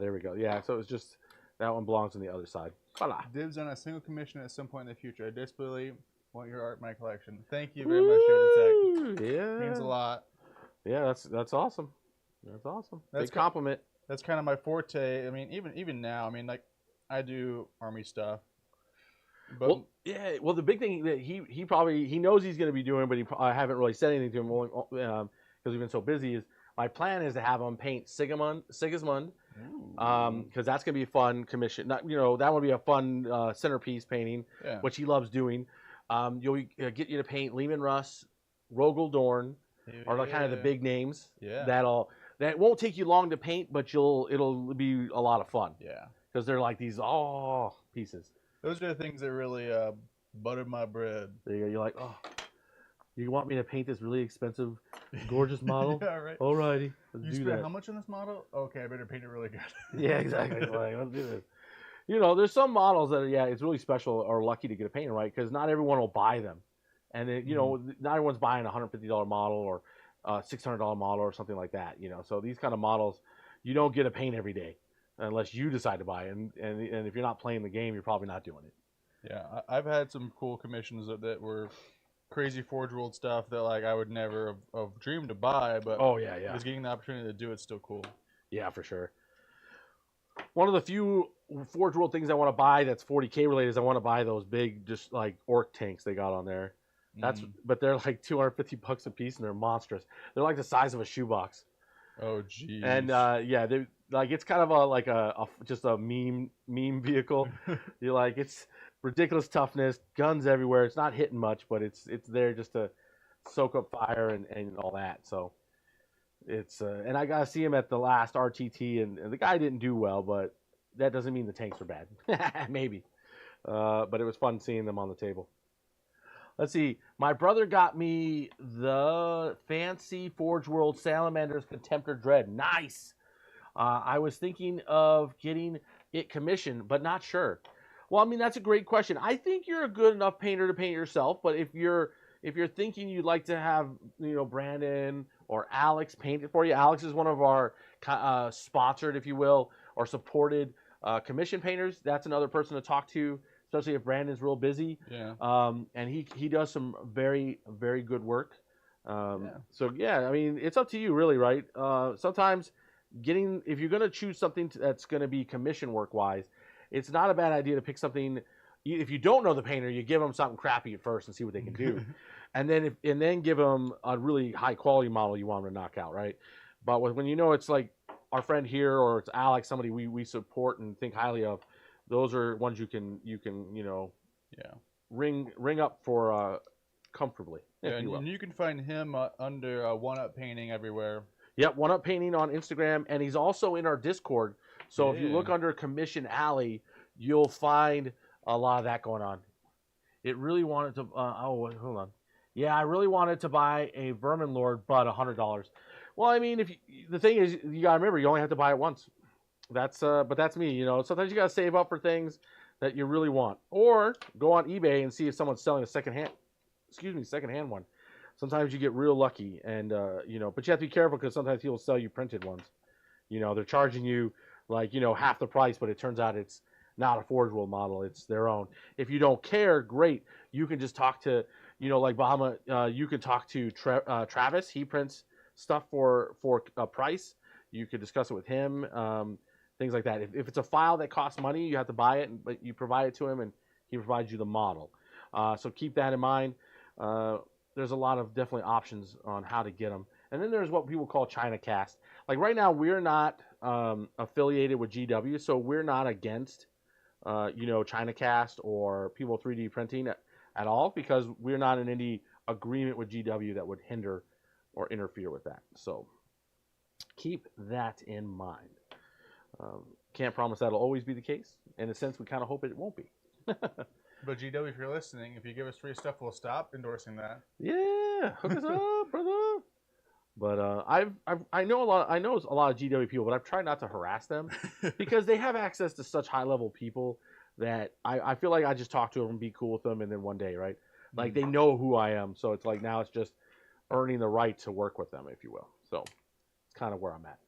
There we go. Yeah, so it's just that one belongs on the other side. Voila. Dibs on a single commission at some point in the future. I desperately want your art in my collection. Thank you very much, Yoda Tech. Yeah, means a lot. Yeah, that's awesome. That's awesome. Big compliment. That's kind of my forte. I mean, even now, I mean, like, I do army stuff. But the big thing that he knows he's going to be doing, but I haven't really said anything to him because we've been so busy. Is my plan is to have him paint Sigismund, because that's going to be a fun commission. That would be a fun centerpiece painting, which he loves doing. You'll get you to paint Lehman Russ, Rogel Dorn, are like kind of the big names. Yeah. That won't take you long to paint, but it'll be a lot of fun. Yeah. Because they're like these pieces. Those are the things that really buttered my bread. There you go. You're like, you want me to paint this really expensive, gorgeous model? Yeah, right. Alrighty, let's do that. How much on this model? Okay, I better paint it really good. Yeah, exactly. Like, let's do this. There's some models that it's really special or lucky to get a painting right because not everyone will buy them, and not everyone's buying a $150 model or $600 model or something like that. So these kind of models, you don't get a paint every day unless you decide to buy it, and if you're not playing the game, you're probably not doing it. Yeah, I've had some cool commissions that were crazy Forge World stuff that like I would never have dreamed to buy, but just getting the opportunity to do it's still cool. Yeah, for sure. One of the few Forge World things I want to buy that's 40K related is I want to buy those big, just like orc tanks they got on there. But they're like $250 a piece and they're monstrous. They're like the size of a shoebox. Oh geez. And they like it's kind of just a meme vehicle. You're like, it's ridiculous toughness, guns everywhere. It's not hitting much, but it's there just to soak up fire and all that. So it's and I gotta see him at the last RTT, and the guy didn't do well, but that doesn't mean the tanks are bad. Maybe, but it was fun seeing them on the table. Let's see. My brother got me the fancy Forge World Salamander's Contemptor Dread. Nice. I was thinking of getting it commissioned, but not sure. Well, I mean, that's a great question. I think you're a good enough painter to paint yourself, but if you're thinking you'd like to have, Brandon or Alex paint it for you, Alex is one of our sponsored, if you will, or supported commission painters. That's another person to talk to, especially if Brandon's real busy. Yeah. And he does some very, very good work. So, I mean, it's up to you, really, right? Sometimes if you're going to choose something that's going to be commission work-wise, it's not a bad idea to pick something. If you don't know the painter, you give them something crappy at first and see what they can do, and then give them a really high quality model you want them to knock out, right? But when it's like our friend here or it's Alex, somebody we support and think highly of, those are ones you can ring up for comfortably. And you can find him under One Up Painting everywhere. Yep, One Up Painting on Instagram, and he's also in our Discord. So if you look under Commission Alley, you'll find a lot of that going on. It really wanted to. Hold on. Yeah, I really wanted to buy a Vermin Lord, but $100. Well, I mean, the thing is, you gotta remember, you only have to buy it once. But that's me. Sometimes you gotta save up for things that you really want, or go on eBay and see if someone's selling a secondhand one. Sometimes you get real lucky, and but you have to be careful because sometimes people sell you printed ones. They're charging you half the price, but it turns out it's not a Forge World model; it's their own. If you don't care, great. You can just talk to like Bahama. You can talk to Travis. He prints stuff for a price. You could discuss it with him. Things like that. If it's a file that costs money, you have to buy it, but you provide it to him, and he provides you the model. So keep that in mind. There's a lot of definitely options on how to get them. And then there's what people call China cast. Like right now, we're not affiliated with GW, so we're not against, ChinaCast or people 3D printing at all, because we're not in any agreement with GW that would hinder or interfere with that. So keep that in mind. Can't promise that'll always be the case. In a sense, we kind of hope it won't be. But GW, if you're listening, if you give us free stuff, we'll stop endorsing that. Yeah, hook us up, brother. But I know a lot of GW people, but I've tried not to harass them because they have access to such high level people that I feel like I just talk to them and be cool with them, and then one day, right? Like they know who I am, so it's like now it's just earning the right to work with them, if you will. So it's kind of where I'm at.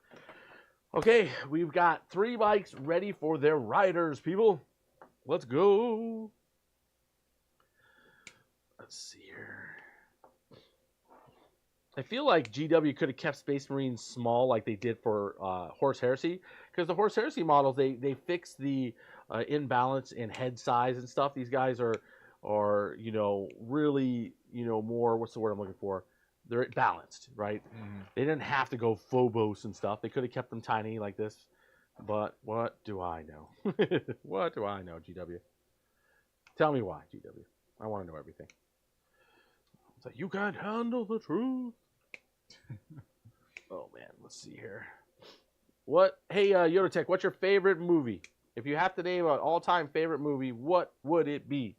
Okay, we've got 3 bikes ready for their riders, people. Let's go. Let's see here. I feel like GW could have kept Space Marines small like they did for Horse Heresy, because the Horse Heresy models, they fixed the imbalance in head size and stuff. These guys are really, more, what's the word I'm looking for? They're balanced, right? Mm-hmm. They didn't have to go Phobos and stuff. They could have kept them tiny like this. But what do I know? What do I know, GW? Tell me why, GW. I want to know everything. It's like, you can't handle the truth. Oh, man. Let's see here. Hey, Yoda Tech, what's your favorite movie? If you have to name an all-time favorite movie, what would it be?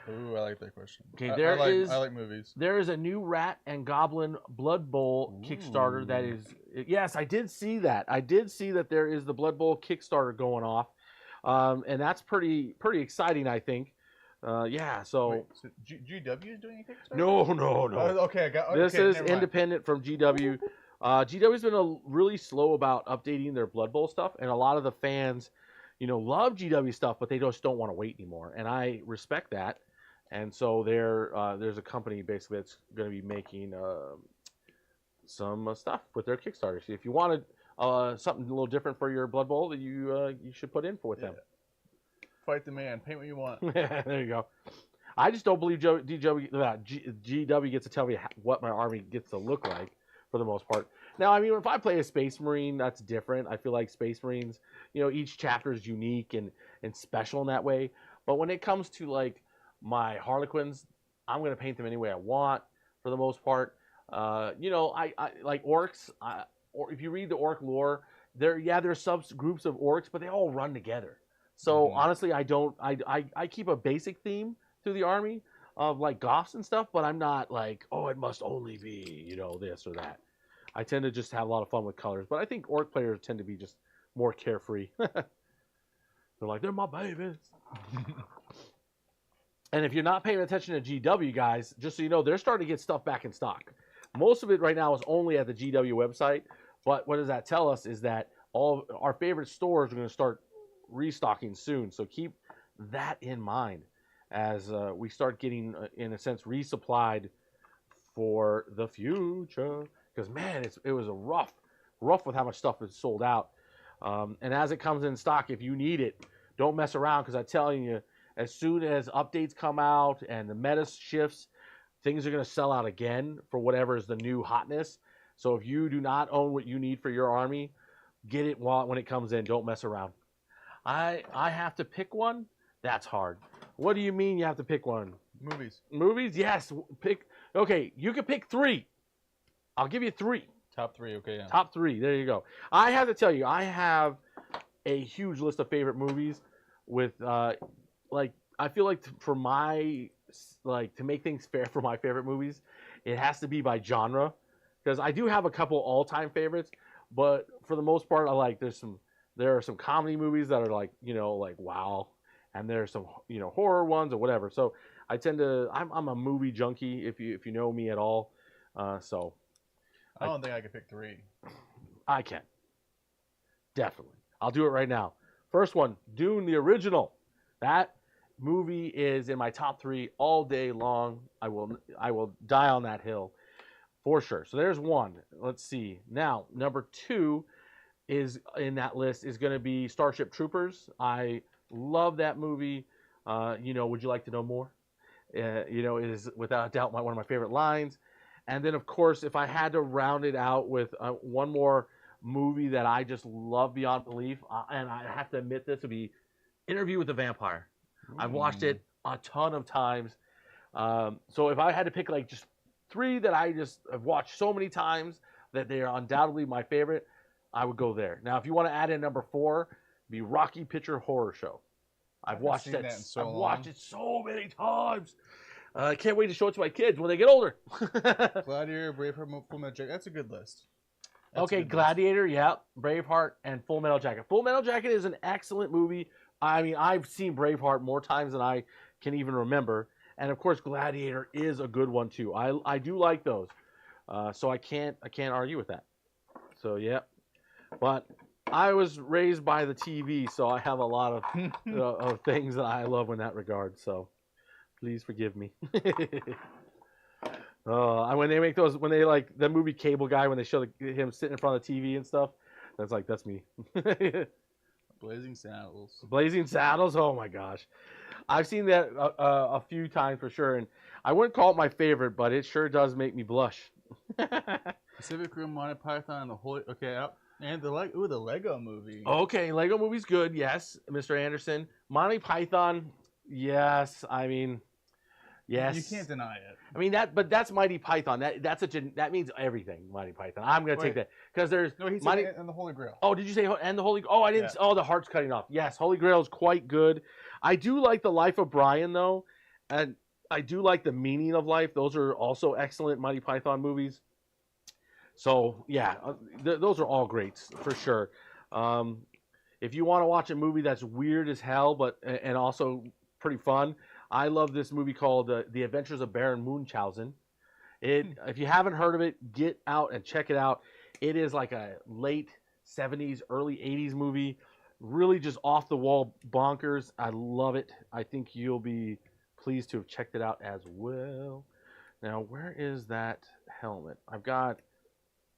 Ooh, I like that question. Okay, I like movies. There is a new Rat and Goblin Blood Bowl Kickstarter that is... Yes, I did see that. I did see that there is the Blood Bowl Kickstarter going off. And that's pretty exciting, I think. Yeah, so... Wait, so GW is doing a Kickstarter? No. Okay, this is independent from GW. GW's been really slow about updating their Blood Bowl stuff, and a lot of the fans, love GW stuff, but they just don't want to wait anymore. And I respect that. And so there's a company basically that's going to be making some stuff with their Kickstarter. So if you wanted something a little different for your Blood Bowl, that you should put in with them. Fight the man. Paint what you want. There you go. I just don't believe GW gets to tell me what my army gets to look like for the most part. Now, I mean, if I play a Space Marine, that's different. I feel like Space Marines, each chapter is unique and special in that way. But when it comes to like my Harlequins, I'm going to paint them any way I want for the most part. I like orcs. Or if you read the orc lore, there's subgroups of orcs, but they all run together. So honestly, I keep a basic theme through the army of like goths and stuff, but I'm not like, oh, it must only be, this or that. I tend to just have a lot of fun with colors, but I think orc players tend to be just more carefree. They're like, they're my babies. And if you're not paying attention to GW, guys, just so you know, they're starting to get stuff back in stock. Most of it right now is only at the GW website, but what does that tell us is that all our favorite stores are going to start restocking soon. So keep that in mind as we start getting, in a sense, resupplied for the future. Because, man, it was a rough with how much stuff is sold out. And as it comes in stock, if you need it, don't mess around, because I'm telling you, as soon as updates come out and the meta shifts, things are going to sell out again for whatever is the new hotness. So if you do not own what you need for your army, get it when it comes in. Don't mess around. I have to pick one? That's hard. What do you mean you have to pick one? Movies? Yes. Okay, you can pick 3. I'll give you 3. Top 3, okay, yeah. Top 3, there you go. I have to tell you, I have a huge list of favorite movies with... I feel like for my, to make things fair for my favorite movies, it has to be by genre, because I do have a couple all-time favorites, but for the most part, there are some comedy movies that are like wow, and there's some horror ones or whatever. So I tend to I'm a movie junkie if you know me at all. So I don't think I could pick 3. I can. Definitely. I'll do it right now. First one, Dune the original. That movie is in my top 3 all day long. I will die on that hill for sure. So there's one. Let's see. Now, number 2 is in that list is going to be Starship Troopers. I love that movie. Would you like to know more? It is without a doubt one of my favorite lines. And then, of course, if I had to round it out with one more movie that I just love beyond belief, and I have to admit this, would be Interview with the Vampire. I've watched it a ton of times. So if I had to pick like just 3 that I just have watched so many times that they are undoubtedly my favorite, I would go there. Now, if you want to add in number 4, be Rocky Picture Horror Show. I've watched it. I've watched it so many times. I can't wait to show it to my kids when they get older. Gladiator, Braveheart, Full Metal Jacket. That's a good list. Okay, Gladiator, yeah, Braveheart, and Full Metal Jacket. Full Metal Jacket is an excellent movie. I mean, I've seen Braveheart more times than I can even remember. And of course, Gladiator is a good one too. I do like those. So I can't argue with that. So yeah. But I was raised by the TV, so I have a lot of things that I love in that regard. So please forgive me. When they make those, when they like the movie Cable Guy, when they show him sitting in front of the TV and stuff, that's me. Blazing Saddles. Blazing Saddles. Oh my gosh, I've seen that a few times for sure, and I wouldn't call it my favorite, but it sure does make me blush. Pacific Rim, Monty Python, and the Holy. Okay, and the Lego Movie. Okay, Lego Movie's good. Yes, Mr. Anderson. Monty Python. Yes, I mean, yes. You can't deny it. I mean but that's Mighty Python. That means everything. Mighty Python. I'm gonna take that because there's he said and the Holy Grail. Oh, did you say and the Holy? Oh, I didn't. Yeah. Oh, the heart's cutting off. Yes, Holy Grail is quite good. I do like the Life of Brian though, and I do like the Meaning of Life. Those are also excellent Mighty Python movies. So yeah, those are all greats for sure. If you want to watch a movie that's weird as hell, and also pretty fun, I love this movie called The Adventures of Baron Munchausen. If you haven't heard of it, get out and check it out. It is like a late 70s, early 80s movie. Really just off the wall bonkers. I love it. I think you'll be pleased to have checked it out as well. Now, where is that helmet? I've got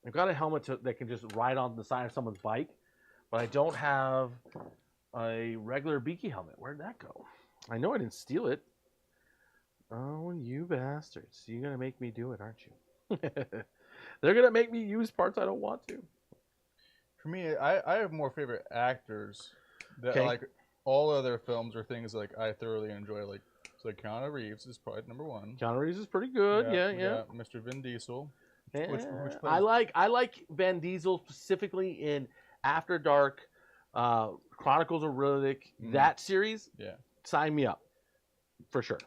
a helmet that can just ride on the side of someone's bike, but I don't have a regular beaky helmet. Where'd that go? I know I didn't steal it. Oh, you bastards. You're going to make me do it, aren't you? They're going to make me use parts I don't want to. For me, I have more favorite actors that like all other films or things like I thoroughly enjoy. Like Keanu Reeves is probably number 1. Keanu Reeves is pretty good. Yeah. Mr. Vin Diesel. Yeah. Which I like Van Diesel specifically in After Dark, Chronicles of Riddick, that series. Yeah. Sign me up. For sure.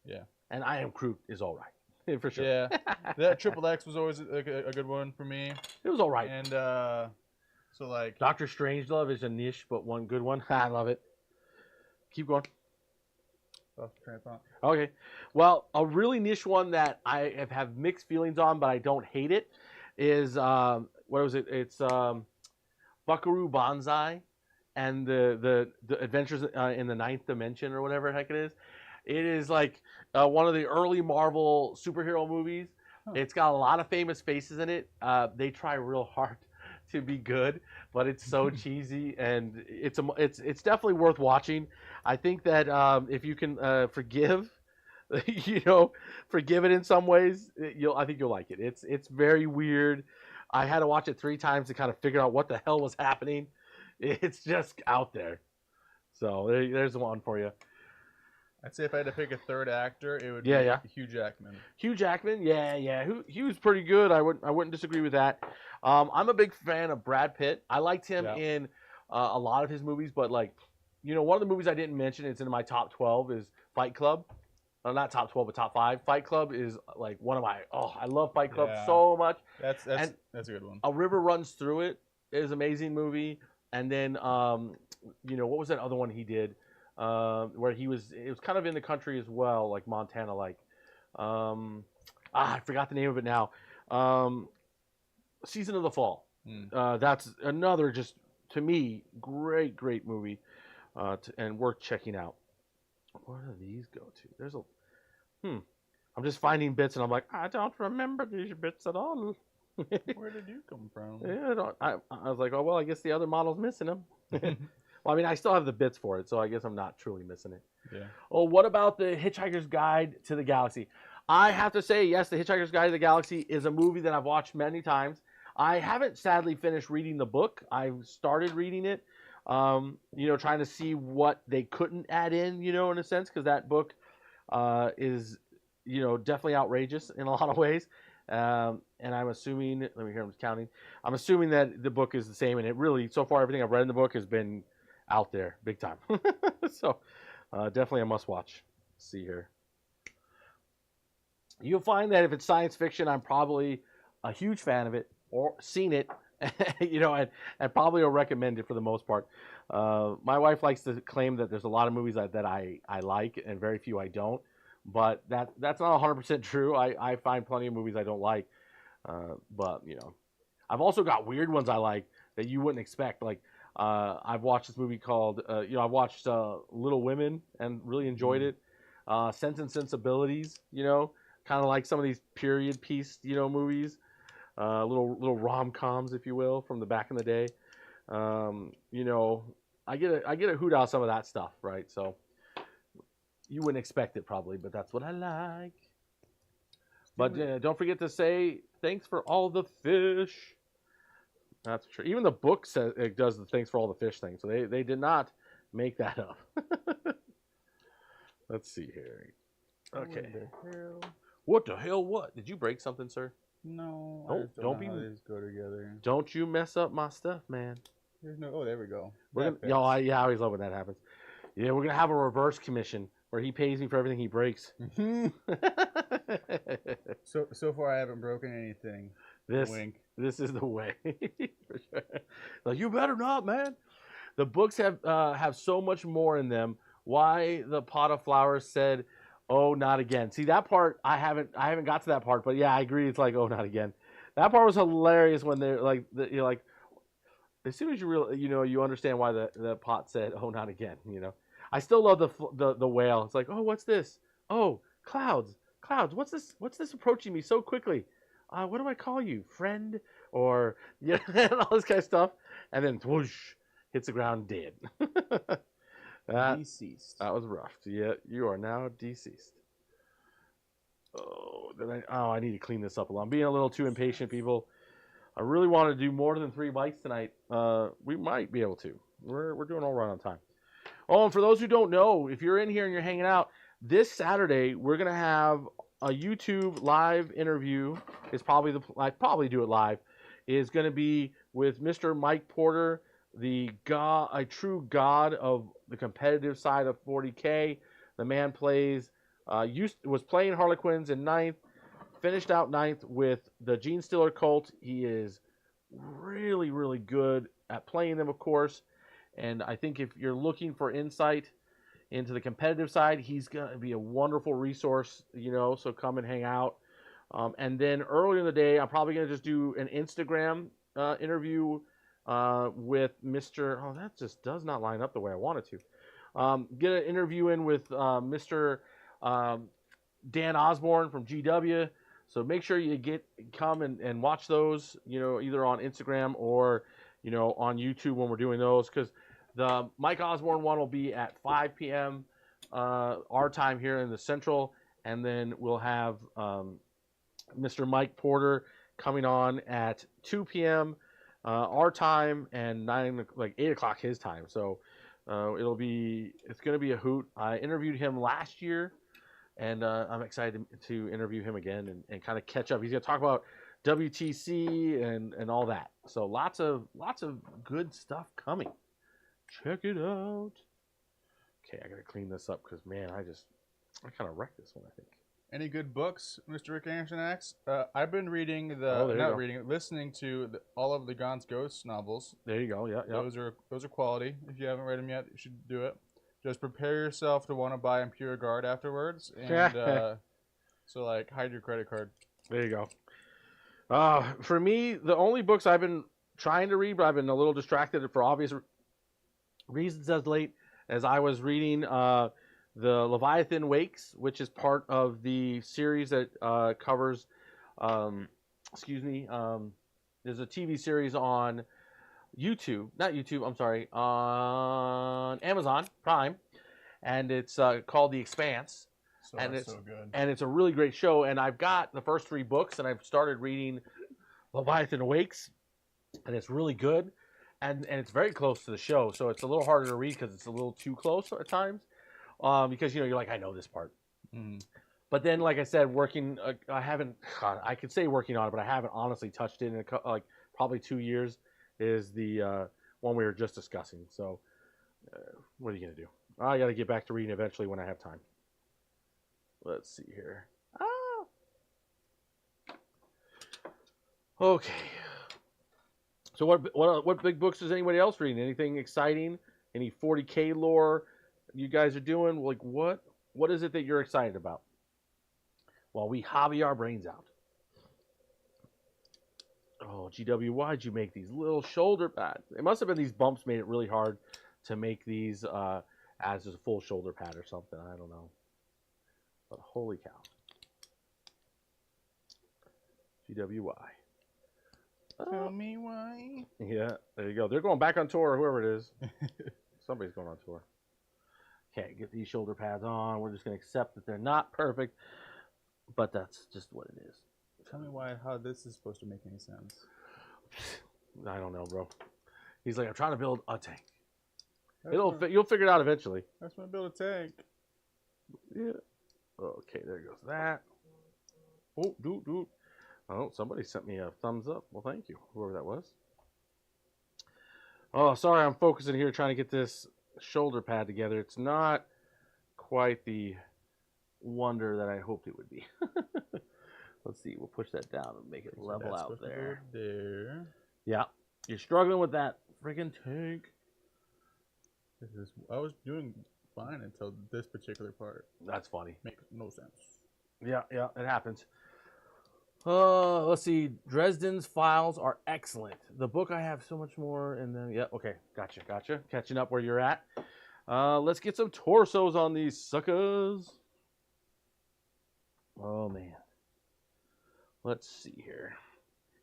Yeah. And I Am Groot is all right. For sure. Yeah. That Triple X was always a good one for me. It was all right. And so like Doctor Strangelove is a niche, but one good one. I love it. Keep going. Okay. Well, a really niche one that I have mixed feelings on, but I don't hate it, is what was it? It's Buckaroo Banzai and the Adventures in the Ninth Dimension or whatever the heck it is. It is like one of the early Marvel superhero movies. Huh. It's got a lot of famous faces in it. They try real hard to be good, but it's so cheesy, and it's definitely worth watching. I think that if you can forgive it in some ways, I think you'll like it. It's very weird. I had to watch it 3 times to kind of figure out what the hell was happening. It's just out there. So there's one for you. I'd say if I had to pick a third actor, it would be Hugh Jackman. Hugh Jackman, yeah. He was pretty good. I wouldn't disagree with that. I'm a big fan of Brad Pitt. I liked him in a lot of his movies, but like, one of the movies I didn't mention, it's in my top 12, is Fight Club. Not top 12, but top 5. Fight Club is like one of my, I love Fight Club so much. That's a good one. A River Runs Through It is an amazing movie. And then, what was that other one he did? Where it was kind of in the country as well, like Montana, I forgot the name of it now. Season of the Fall. That's another, just to me, great movie, and worth checking out. Where do these go to? There's I'm just finding bits, and I'm like, I don't remember these bits at all. Where did you come from? Yeah, I was like, oh well, I guess the other model's missing them. Well, I mean, I still have the bits for it, so I guess I'm not truly missing it. Yeah. Oh, what about The Hitchhiker's Guide to the Galaxy? I have to say, yes, The Hitchhiker's Guide to the Galaxy is a movie that I've watched many times. I haven't sadly finished reading the book. I've started reading it, trying to see what they couldn't add in, in a sense, because that book is, definitely outrageous in a lot of ways. And I'm assuming, let me hear him counting. I'm assuming that the book is the same, and it really, so far, everything I've read in the book has been out there, big time. So, definitely a must-watch. Let's see here. You'll find that if it's science fiction, I'm probably a huge fan of it or seen it, and probably will recommend it for the most part. My wife likes to claim that there's a lot of movies that I like and very few I don't, but that's not 100% true. I find plenty of movies I don't like, but I've also got weird ones I like that you wouldn't expect. Like I've watched this movie called I watched Little Women and really enjoyed it. Sense and Sensibilities, kind of like some of these period piece movies. Little rom-coms, if you will, from the back in the day. I get a hoot out of some of that stuff, right? So you wouldn't expect it probably, but that's what I like. But don't forget to say thanks for all the fish. That's true. Even the book says it does the thanks for all the fish thing, so they did not make that up. Let's see here. Okay. What the hell? What? Did you break something, sir? No. Oh, don't be. How these go together. Don't you mess up my stuff, man. There's no. Oh, there we go. I always love when that happens. Yeah, we're gonna have a reverse commission where he pays me for everything he breaks. So far, I haven't broken anything. Wink. This is the way. For sure. Like, you better not, man. The books have so much more in them. Why the pot of flowers said, "Oh, not again." See, that part I haven't got to that part, but yeah, I agree. It's like, "Oh, not again." That part was hilarious when they're like, like, as soon as you understand why the pot said, "Oh, not again." I still love the whale. It's like, "Oh, what's this? Oh, clouds. What's this? What's this approaching me so quickly? What do I call you, friend?" Or and all this kind of stuff, and then whoosh, hits the ground dead. Deceased. That was rough. Yeah, you are now deceased. Oh, I need to clean this up a lot. I'm being a little too impatient, people. I really want to do more than 3 bites tonight. We might be able to. We're doing all right on time. Oh, and for those who don't know, if you're in here and you're hanging out, this Saturday we're gonna have a YouTube live interview. I probably do it live. Is going to be with Mr. Mike Porter, a true god of the competitive side of 40K. The man was playing Harlequins in 9th, finished out 9th with the Gene Stiller Cult. He is really, really good at playing them, of course. And I think if you're looking for insight into the competitive side, he's going to be a wonderful resource, so come and hang out. And then earlier in the day, I'm probably going to just do an Instagram interview with Mr. Oh, that just does not line up the way I wanted to. Get an interview in with Mr. Dan Osborne from GW. So make sure you come and watch those, either on Instagram or, on YouTube when we're doing those. Because the Mike Osborne one will be at 5 p.m. Our time here in the Central. And then we'll have Mr. Mike Porter coming on at 2 p.m. Our time and 8 o'clock his time. So it's going to be a hoot. I interviewed him last year, and I'm excited to interview him again and kind of catch up. He's going to talk about WTC and all that. So lots of good stuff coming. Check it out. Okay, I got to clean this up because, man, I kind of wrecked this one, I think. Any good books, Mr. Rick Anderson asks? I've been reading listening to all of the Gaunt's Ghosts novels. There you go. Yeah. Those are quality. If you haven't read them yet, you should do it. Just prepare yourself to want to buy Impure Guard afterwards, and so hide your credit card. There you go. For me, the only books I've been trying to read, but I've been a little distracted for obvious reasons as late as I was reading the Leviathan Wakes, which is part of the series that covers, there's a TV series on on Amazon Prime, and it's called The Expanse. It's so good. And it's a really great show, and I've got the first 3 books, and I've started reading Leviathan Awakes, and it's really good, and it's very close to the show, so it's a little harder to read because it's a little too close at times, because you're like, I know this part. Mm. But then, like I said, working, I haven't, I could say working on it, but I haven't honestly touched it in like probably 2 years, is the one we were just discussing. So, what are you going to do? I got to get back to reading eventually when I have time. Let's see here. Okay. So what big books is anybody else reading? Anything exciting? Any 40k lore you guys are doing? Like what is it that you're excited about? While we hobby our brains out. Oh, GW, why'd you make these little shoulder pads? It must have been these bumps made it really hard to make these as a full shoulder pad or something. I don't know. But holy cow. GWY. Tell me why. Yeah, there you go. They're going back on tour, whoever it is. Somebody's going on tour. Okay, get these shoulder pads on. We're just going to accept that they're not perfect, but that's just what it is. Tell me how this is supposed to make any sense. I don't know, bro. He's like, I'm trying to build a tank. You'll figure it out eventually. That's when I build a tank. Yeah. Okay, there goes that. Oh, dude. Oh, somebody sent me a thumbs up. Well, thank you, whoever that was. Oh, sorry, I'm focusing here trying to get this shoulder pad together. It's not quite the wonder that I hoped it would be. Let's see. We'll push that down and make it level out there. Yeah, you're struggling with that freaking tank. I was doing fine until this particular part. That's funny. Makes no sense. Yeah, it happens. Let's see. Dresden's Files are excellent. The book I have so much more, and then okay, gotcha. Catching up where you're at. Let's get some torsos on these suckers. Oh man. Let's see here.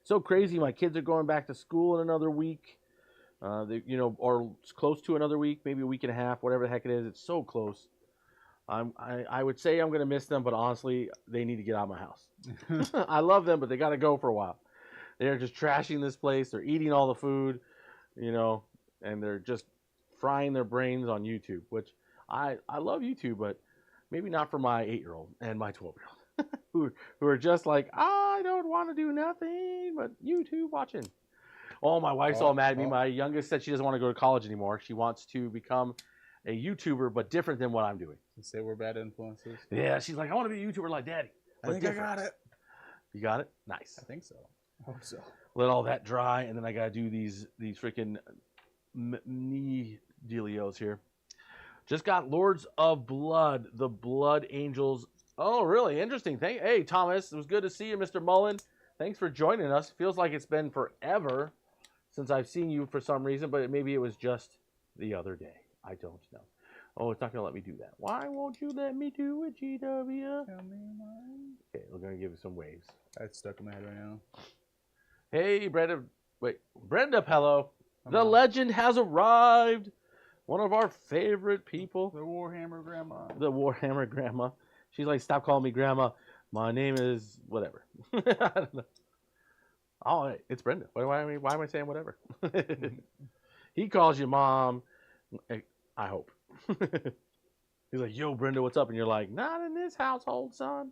So crazy. My kids are going back to school in another week. Or close to another week, maybe a week and a half, whatever the heck it is. It's so close. I would say I'm going to miss them, but honestly, they need to get out of my house. I love them, but they got to go for a while. They're just trashing this place. They're eating all the food, and they're just frying their brains on YouTube, which I love YouTube, but maybe not for my 8-year-old and my 12-year-old who are just like, I don't want to do nothing but YouTube watching. Oh, my wife's all mad at me. My youngest said she doesn't want to go to college anymore. She wants to become a YouTuber, but different than what I'm doing. You say we're bad influences? Yeah, she's like, I want to be a YouTuber like Daddy. I think different. I got it. You got it? Nice. I think so. I hope so. Let all that dry, and then I got to do these freaking knee dealios here. Just got Lords of Blood, the Blood Angels. Oh, really? Interesting. Hey, Thomas. It was good to see you, Mr. Mullen. Thanks for joining us. Feels like it's been forever since I've seen you for some reason, but maybe it was just the other day. I don't know. Oh, it's not going to let me do that. Why won't you let me do it, GW? Tell me why. Okay, we're going to give it some waves. That's stuck in my head right now. Hey, Brenda. Wait, Brenda Pello. The legend has arrived. One of our favorite people. The Warhammer Grandma. The Warhammer Grandma. She's like, stop calling me Grandma. My name is whatever. I don't know. Oh, it's Brenda. Why am I saying whatever? He calls you Mom. I hope. He's like, yo, Brenda, what's up? And you're like, not in this household, son.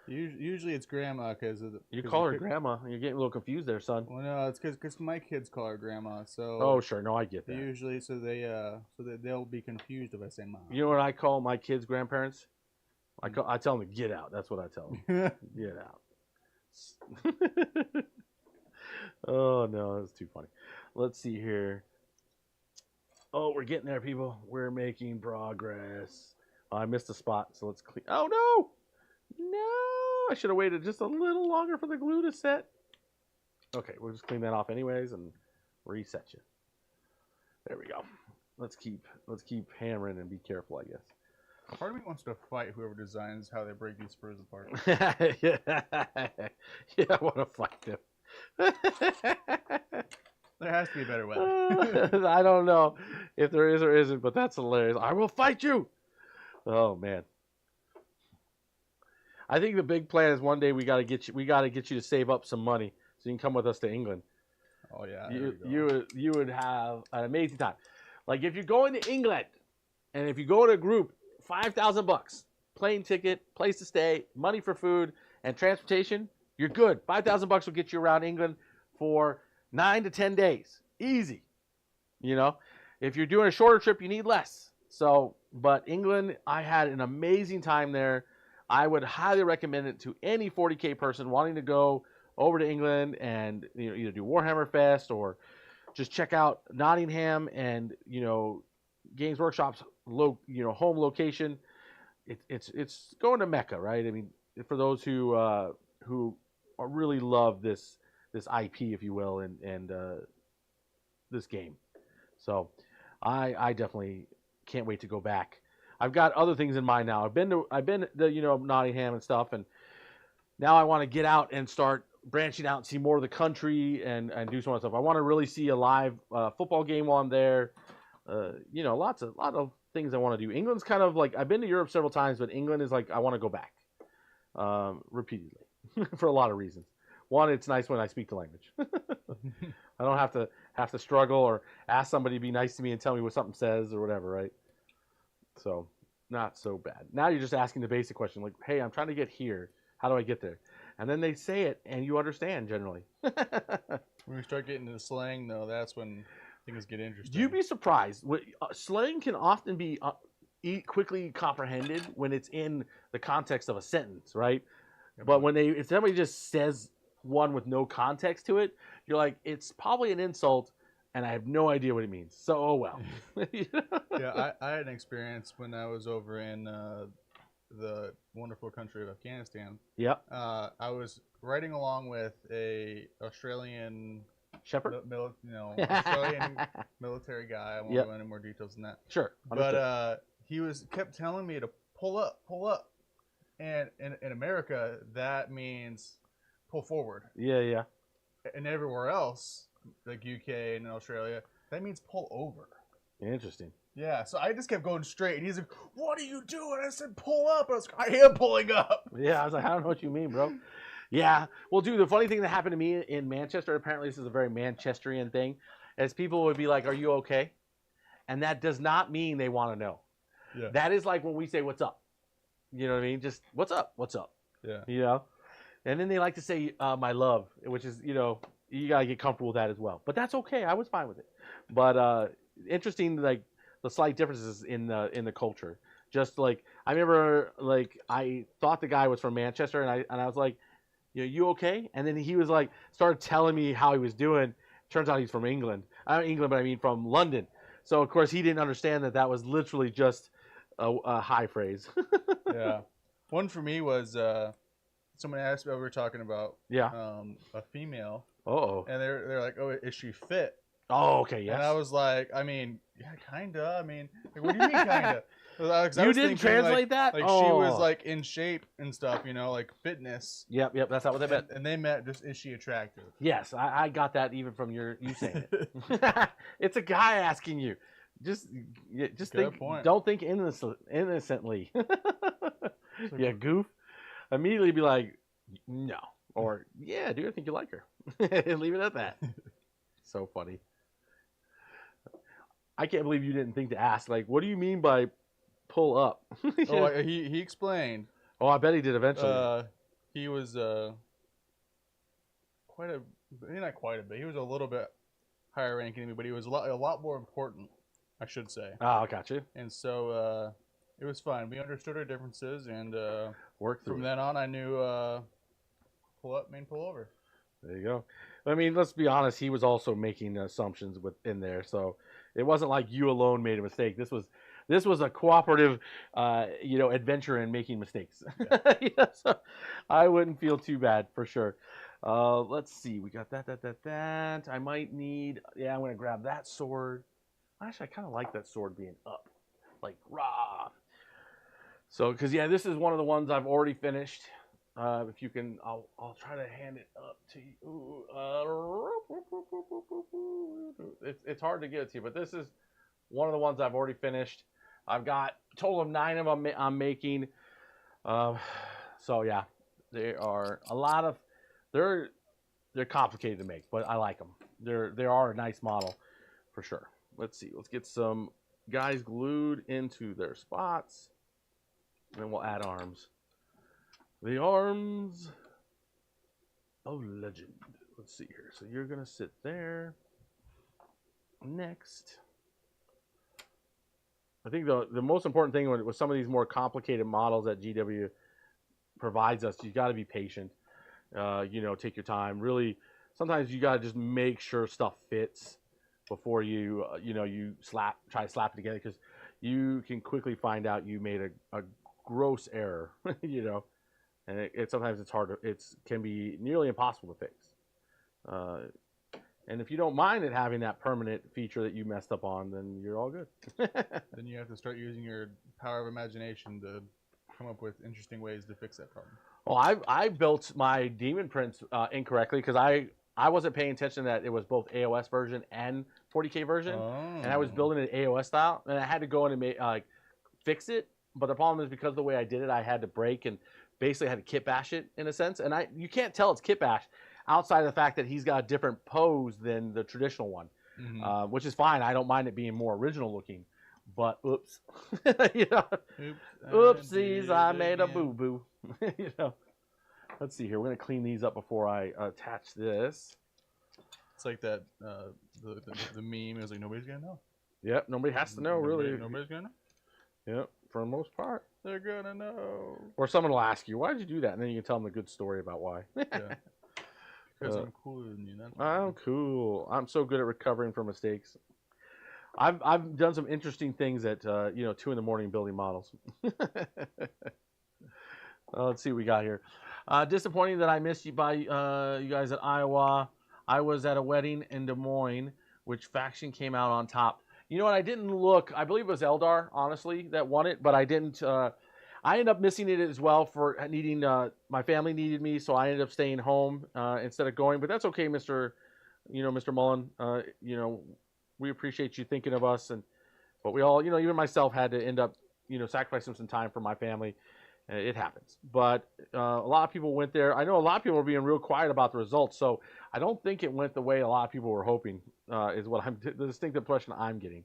Usually it's Grandma because you call her Grandma. You're getting a little confused there, son. Well, no, it's because my kids call her Grandma. So. Oh, sure. No, I get that. Usually, so they'll be confused if I say Mom. You know what I call my kids' grandparents? I tell them to get out. That's what I tell them. Get out. Oh, no, that's too funny. Let's see here. Oh, we're getting there, people. We're making progress. Oh, I missed a spot, so let's clean. Oh, no! No! I should have waited just a little longer for the glue to set. Okay, we'll just clean that off anyways and reset you. There we go. Let's keep hammering and be careful, I guess. Part of me wants to fight whoever designs how they break these spurs apart. Yeah, I want to fight them. There has to be a better way. I don't know if there is or isn't, but that's hilarious. I will fight you. Oh man. I think the big plan is one day we got to get you to save up some money so you can come with us to England. Oh yeah, You would have an amazing time. Like if you're going to England, and if you go in a group, $5,000, plane ticket, place to stay, money for food, and transportation, you're good. $5,000 will get you around England for 9 to 10 days, easy. You know, if you're doing a shorter trip, you need less. So, but England, I had an amazing time there. I would highly recommend it to any 40K person wanting to go over to England and either do Warhammer Fest or just check out Nottingham and Games Workshop's home location. It's going to Mecca, right? I mean, for those who really love this IP, if you will, and this game. So I definitely can't wait to go back. I've got other things in mind now. I've been to Nottingham and stuff, and now I want to get out and start branching out and see more of the country and do some other stuff. I want to really see a live football game while I'm there. A lot of things I want to do. England's kind of like, I've been to Europe several times, but England is like I want to go back repeatedly for a lot of reasons. One, it's nice when I speak the language. I don't have to struggle or ask somebody to be nice to me and tell me what something says or whatever, right? So not so bad. Now you're just asking the basic question, like, hey, I'm trying to get here. How do I get there? And then they say it, and you understand generally. When we start getting into the slang, though, that's when things get interesting. You'd be surprised. Slang can often be quickly comprehended when it's in the context of a sentence, right? Yeah, but if somebody just says one with no context to it, you're like, it's probably an insult, and I have no idea what it means. So, oh well. Yeah, I had an experience when I was over in the wonderful country of Afghanistan. Yep. I was riding along with a Australian shepherd, Australian military guy. I won't go into more details than that. Sure. Understood. But he kept telling me to pull up, and in America that means pull forward. Yeah. And everywhere else, like UK and Australia, that means pull over. Interesting. Yeah, so I just kept going straight, and he's like, "What are you doing?" I said, "Pull up." I was like, "I am pulling up." Yeah, I was like, "I don't know what you mean, bro." Yeah, well, dude, the funny thing that happened to me in Manchester, apparently this is a very Manchesterian thing, is people would be like, "Are you okay?" And that does not mean they want to know. Yeah. That is like when we say, "What's up?" You know what I mean? Just, "What's up? What's up?" Yeah. And then they like to say, "My love," which is, you got to get comfortable with that as well. But that's okay. I was fine with it. But interesting, like, the slight differences in the culture. Just like, I remember, like, I thought the guy was from Manchester, and I was like, you okay? And then he was like, started telling me how he was doing. Turns out he's from England. Not England, but I mean from London. So of course he didn't understand that was literally just a high phrase. Yeah. One for me was someone asked me what we were talking about. Yeah. A female. Uh-oh. And they're like, "Oh, is she fit?" Oh, okay, yes. And I was like, I mean, yeah, kinda. I mean, like, what do you mean kinda? You didn't translate that? Like, she was like in shape and stuff, like fitness. Yep, that's not what they meant. And they meant just, is she attractive? Yes, I got that even from you saying it. It's a guy asking you. Just think. Point. Don't think innocently. Yeah, goof. Immediately be like, no, or yeah, dude, I think you like her. Leave it at that. So funny. I can't believe you didn't think to ask. Like, what do you mean by pull up? Oh, he explained. Oh, I bet he did eventually. He was not quite a bit. He was a little bit higher ranking than me, but he was a lot more important, I should say. Oh, gotcha. And so it was fine. We understood our differences, and worked through. From then on, I knew pull up mean pull over. There you go. I mean, let's be honest. He was also making assumptions within there, so it wasn't like you alone made a mistake. This was a cooperative, adventure in making mistakes. Yeah. So I wouldn't feel too bad for sure. Let's see. We got that. I might need. Yeah, I'm gonna grab that sword. Actually, I kind of like that sword being up, like rah. So, because this is one of the ones I've already finished. If you can, I'll try to hand it up to you. It's hard to get it to you, but this is one of the ones I've already finished. I've got a total of 9 of them I'm making. So yeah, there are a lot of they're complicated to make, but I like them. They are a nice model for sure. Let's see. Let's get some guys glued into their spots, and then we'll add arms. The arms of legend. Let's see here. So you're gonna sit there. Next, I think the most important thing with some of these more complicated models that GW provides us, you got to be patient. You know, take your time. Really, sometimes you got to just make sure stuff fits before you you try to slap it together, because you can quickly find out you made a gross error. You know, and it sometimes it's hard to, can be nearly impossible to fix. And if you don't mind it having that permanent feature that you messed up on, then you're all good. Then you have to start using your power of imagination to come up with interesting ways to fix that problem. Well, I built my demon prints incorrectly, because I wasn't paying attention that it was both AOS version and 40k version, and I was building it AOS style, and I had to go in and make, fix it. But the problem is, because of the way I did it, I had to break and basically had to kit bash it in a sense, and you can't tell it's kit bash outside of the fact that he's got a different pose than the traditional one, which is fine. I don't mind it being more original looking, but oops, you know, oopsies, I made a boo boo. You know, let's see here. We're gonna clean these up before I attach this. It's like that the meme is like, nobody's gonna know. Yep, nobody has to know, really. Nobody's gonna know. Yep, for the most part. They're gonna know. Or someone will ask you, why did you do that? And then you can tell them a good story about why. Yeah. Because I'm cooler than you. I'm cool. I'm so good at recovering from mistakes. I've done some interesting things at 2 in the morning building models. Let's see what we got here. Disappointing that I missed you by you guys at Iowa. I was at a wedding in Des Moines. Which faction came out on top? You know what? I didn't look. I believe it was Eldar, honestly, that won it, but I didn't. I ended up missing it as well for needing. My family needed me, so I ended up staying home instead of going. But that's okay, Mr. Mullen. We appreciate you thinking of us, but we all, even myself, had to end up, sacrificing some time for my family. It happens. But a lot of people went there. I know a lot of people were being real quiet about the results, so I don't think it went the way a lot of people were hoping. Is what the distinctive impression I'm getting.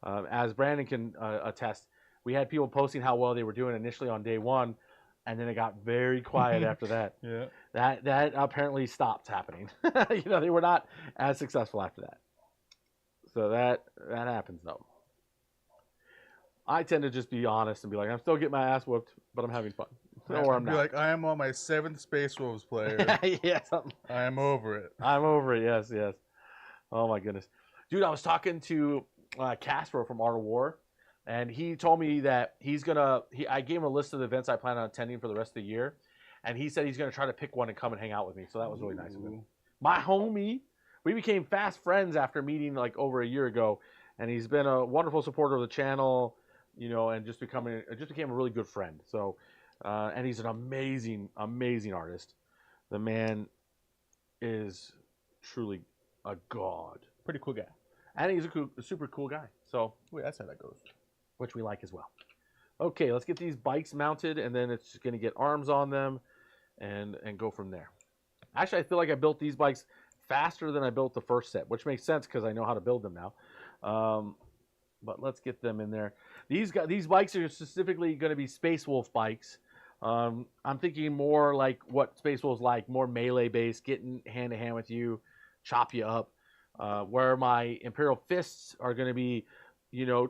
As Brandon can attest. We had people posting how well they were doing initially on day one, and then it got very quiet after that. Yeah. That apparently stopped happening. They were not as successful after that. So that happens though. I tend to just be honest and be like, I'm still getting my ass whooped, but I'm having fun. Or I'm not. Like, I am on my 7th Space Wolves player. Yeah, something. I am over it. I'm over it. Yes. Oh my goodness, dude! I was talking to Casper from Art of War. And he told me that I gave him a list of the events I plan on attending for the rest of the year. And he said he's going to try to pick one and come and hang out with me. So that was really nice of him. My homie, we became fast friends after meeting like over a year ago. And he's been a wonderful supporter of the channel, and just became a really good friend. So, and he's an amazing, amazing artist. The man is truly a god. Pretty cool guy. And he's a super cool guy. So, wait, that's how that goes. Which we like as well. Okay, let's get these bikes mounted, and then it's going to get arms on them and go from there. Actually, I feel like I built these bikes faster than I built the first set, which makes sense because I know how to build them now. But let's get them in there. These bikes are specifically going to be Space Wolf bikes. I'm thinking more like what Space Wolf's like, more melee-based, getting hand-to-hand with you, chop you up. Where my Imperial Fists are going to be,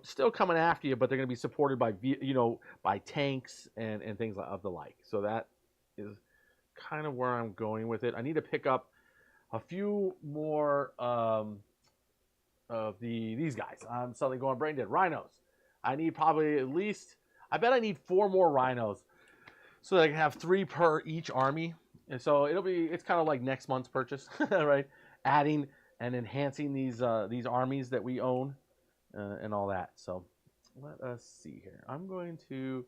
still coming after you, but they're going to be supported by, by tanks and things of the like. So that is kind of where I'm going with it. I need to pick up a few more of these guys. I'm suddenly going brain dead. Rhinos. I need probably at least, I bet I need 4 more rhinos so that I can have 3 per each army. And so it's kind of like next month's purchase, right? Adding and enhancing these armies that we own and all that. So let us see here. I'm going to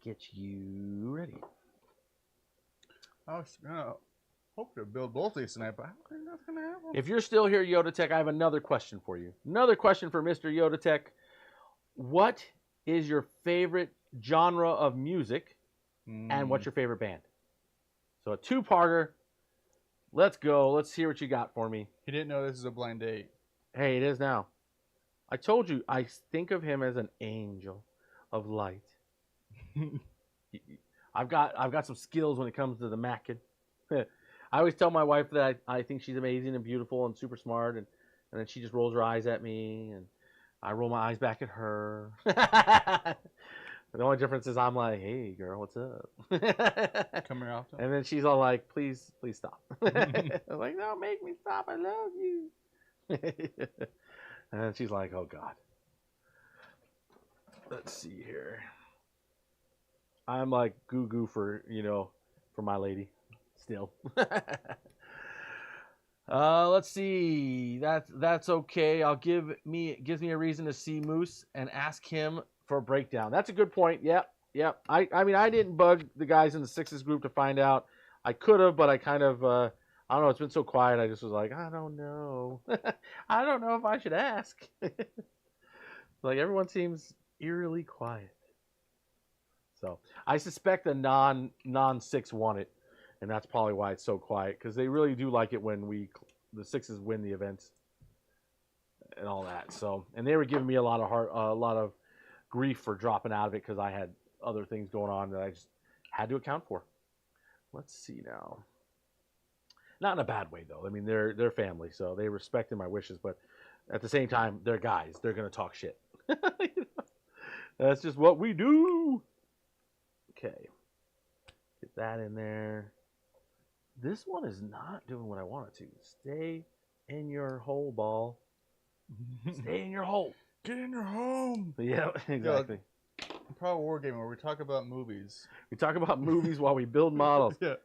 get you ready. I was hope to build both these tonight, but I don't think that's going to happen. If you're still here, Yoda Tech, I have another question for you. Another question for Mr. Yoda Tech. What is your favorite genre of music and what's your favorite band? So a 2-parter. Let's go. Let's hear what you got for me. He didn't know this is a blind date. Hey, it is now. I told you, I think of him as an angel of light. I've got some skills when it comes to the macking. I always tell my wife that I think she's amazing and beautiful and super smart, and then she just rolls her eyes at me, and I roll my eyes back at her. The only difference is I'm like, hey, girl, what's up? Come here often. And then she's all like, please stop. I'm like, no, make me stop. I love you. And then she's like, oh, God. Let's see here. I'm like goo for, for my lady still. Let's see. That's okay. Gives me a reason to see Moose and ask him for a breakdown. That's a good point. Yep. I mean, I didn't bug the guys in the Sixes group to find out. I could have, but I kind of, I don't know. It's been so quiet. I just was like, I don't know. I don't know if I should ask. Like, everyone seems eerily quiet. So I suspect the non-six won it, and that's probably why it's so quiet, because they really do like it when the Sixes win the events and all that. So, and they were giving me a lot of grief for dropping out of it because I had other things going on that I just had to account for. Let's see now. Not in a bad way though. I mean, they're family, so they respected my wishes, but at the same time, they're guys. They're gonna talk shit. That's just what we do. Okay, get that in there. This one is not doing what I want it to. Stay in your hole, ball. Stay in your hole. Get in your home. Yeah, exactly. Improbable Wargaming, where we talk about movies. We talk about movies while we build models. Yeah.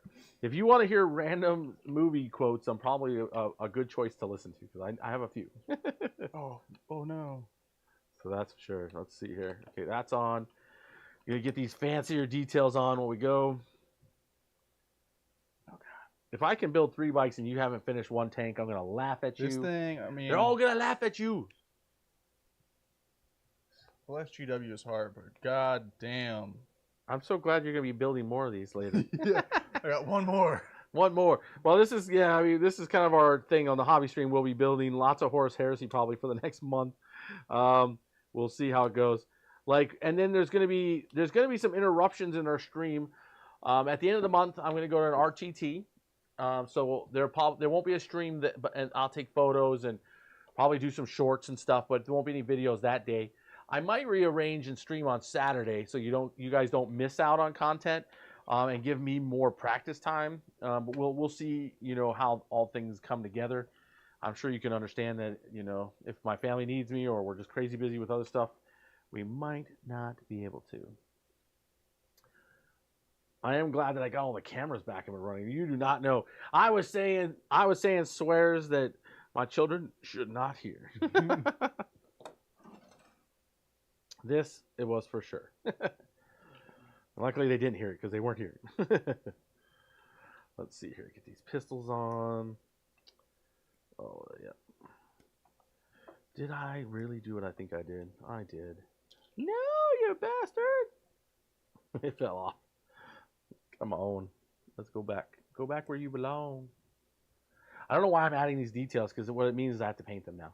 If you want to hear random movie quotes, I'm probably a good choice to listen to, because I have a few. Oh no. So that's for sure. Let's see here. Okay, that's on. You're going to get these fancier details on when we go. Oh, God. If I can build 3 bikes and you haven't finished 1 tank, I'm going to laugh at you. This thing, I mean... They're all going to laugh at you. Well, SGW is hard, but god damn. I'm so glad you're going to be building more of these later. Yeah, I got one more. One more. Well, this is kind of our thing on the hobby stream. We'll be building lots of Horus Heresy probably for the next month. We'll see how it goes. And then there's gonna be some interruptions in our stream. At the end of the month, I'm gonna go to an RTT. So there won't be a stream and I'll take photos and probably do some shorts and stuff, but there won't be any videos that day. I might rearrange and stream on Saturday so you guys don't miss out on content, and give me more practice time. But we'll see, how all things come together. I'm sure you can understand that, if my family needs me or we're just crazy busy with other stuff, we might not be able to. I am glad that I got all the cameras back and running. You do not know. I was saying swears that my children should not hear. This, it was for sure. Luckily, they didn't hear it because they weren't here. Let's see here. Get these pistols on. Oh, yeah. Did I really do what I think I did? I did. No, you bastard! It fell off. Come on. Let's go back. Go back where you belong. I don't know why I'm adding these details, because what it means is I have to paint them now.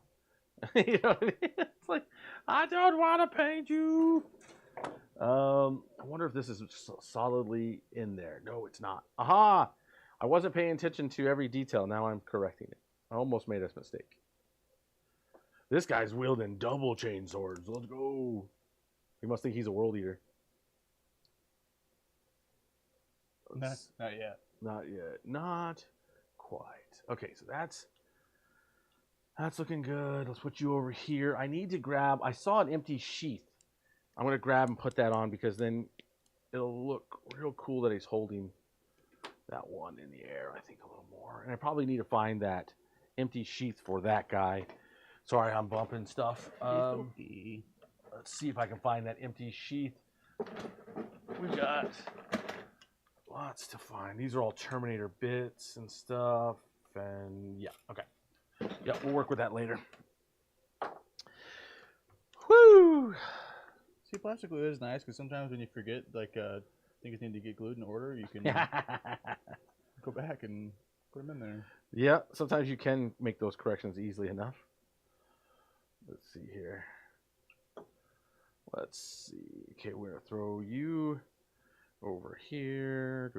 You know what I mean? It's like, I don't want to paint you. I wonder if this is solidly in there. No, it's not. Aha! I wasn't paying attention to every detail. Now I'm correcting it. I almost made a mistake. This guy's wielding double chain swords. Let's go. He must think he's a world eater. Not yet. Not yet. Not quite. Okay, so that's looking good. Let's put you over here. I need to grab... I saw an empty sheath. I'm going to grab and put that on, because then it'll look real cool that he's holding that one in the air, I think, a little more. And I probably need to find that empty sheath for that guy. Sorry, I'm bumping stuff. Let's see if I can find that empty sheath. We got lots to find. These are all Terminator bits and stuff. And yeah, okay. Yeah, we'll work with that later. Woo! See, plastic glue is nice, because sometimes when you forget, things need to get glued in order, you can go back and Put them in there. Yeah, sometimes you can make those corrections easily enough. Let's see here. Let's see. Okay, we're gonna throw you over here.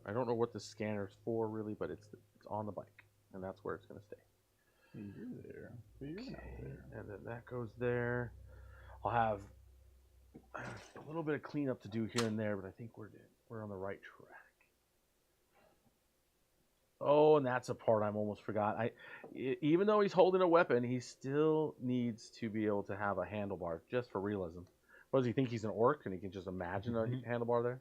I don't know what the scanner's for really, but it's on the bike, and that's where it's gonna stay. You're there, but you're not there. And then that goes there. I'll have a little bit of cleanup to do here and there, but I think we're on the right track. Oh, and that's a part I almost forgot. Even though he's holding a weapon, he still needs to be able to have a handlebar just for realism. What does he think? He's an orc and he can just imagine a handlebar there?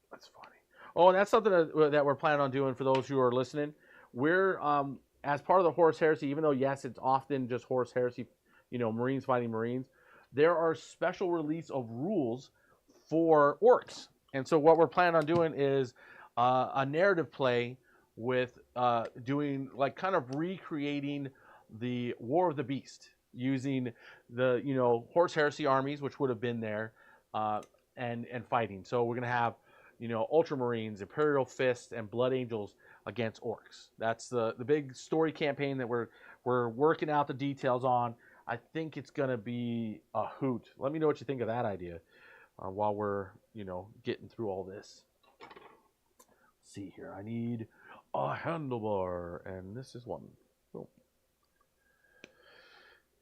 That's funny. Oh, and that's something that we're planning on doing for those who are listening. We're as part of the Horse Heresy, even though yes, it's often just Horse Heresy, Marines fighting Marines. There are special release of rules for orcs, and so what we're planning on doing is a narrative play with doing like kind of recreating the War of the Beast using the Horse Heresy armies, which would have been there, and fighting. So we're gonna have Ultramarines, Imperial Fist, and Blood Angels against orcs. That's the big story campaign that we're working out the details on. I think it's gonna be a hoot. Let me know what you think of that idea while we're getting through all this. Let's see here, I need a handlebar, and this is one. Boom.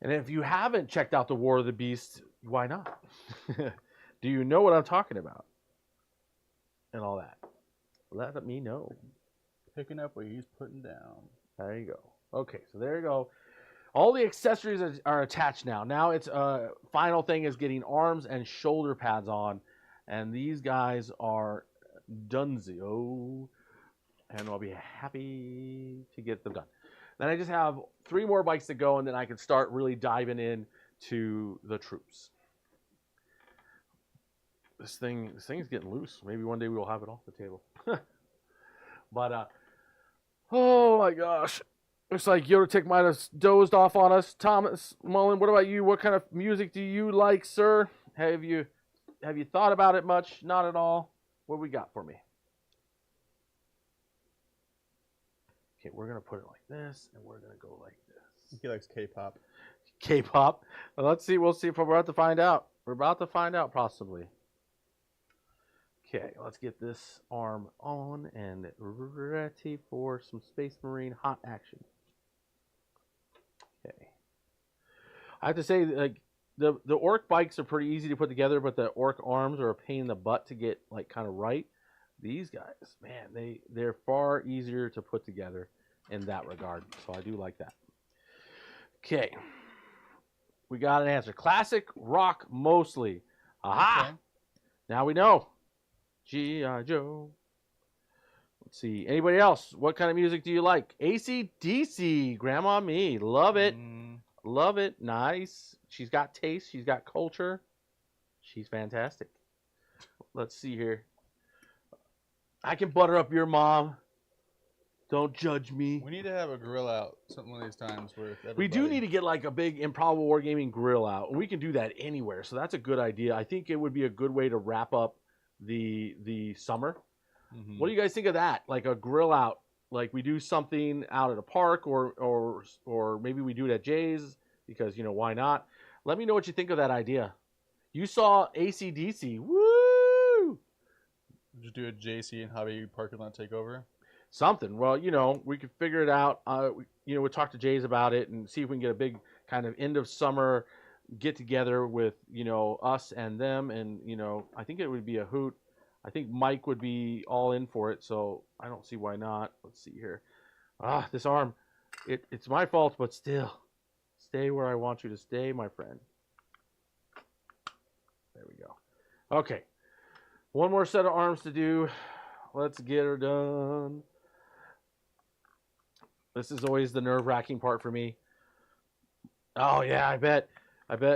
And if you haven't checked out the War of the Beast, why not? Do you know what I'm talking about? And all that. Let me know. Picking up what he's putting down. There you go. Okay, so there you go. All the accessories are attached now. Now it's final thing is getting arms and shoulder pads on, and these guys are dunzio, and I'll be happy to get them done. Then I just have 3 more bikes to go, and then I can start really diving in to the troops. This thing's getting loose. Maybe one day we will have it off the table. But oh my gosh, looks like Yoda might have dozed off on us. Thomas Mullen, what about you? What kind of music do you like, sir? Have you thought about it much? Not at all. What we got for me? Okay, we're gonna put it like this, and we're gonna go like this. He likes K-pop. K-pop. Well, let's see. We'll see if we're about to find out. We're about to find out, possibly. Okay, let's get this arm on and ready for some Space Marine hot action. Okay. I have to say, like, the orc bikes are pretty easy to put together, but the orc arms are a pain in the butt to get like kind of right. These guys, man, they're far easier to put together in that regard. So I do like that. Okay. We got an answer. Classic rock mostly. Aha! Okay. Now we know. G.I. Joe. Let's see. Anybody else? What kind of music do you like? AC/DC. Grandma me. Love it. Love it. Nice. She's got taste. She's got culture. She's fantastic. Let's see here. I can butter up your mom. Don't judge me. We need to have a grill out one of these times with everybody. We do need to get like a big Improbable Wargaming grill out. We can do that anywhere. So that's a good idea. I think it would be a good way to wrap up the summer. What do you guys think of that? Like a grill out, like we do something out at a park or maybe we do it at Jay's because why not? Let me know what you think of that idea. You saw AC/DC. Woo! Just do a JC and Hobby parking lot takeover. Something. Well, we could figure it out. We'll talk to Jay's about it and see if we can get a big kind of end of summer get together with us and them, and I think it would be a hoot. I think Mike would be all in for it, so I don't see why not. Let's see here. This arm, it's my fault, but still, stay where I want you to stay, my friend. There we go. Okay, one more set of arms to do. Let's get her done. This is always the nerve-wracking part for me. Oh yeah, I bet.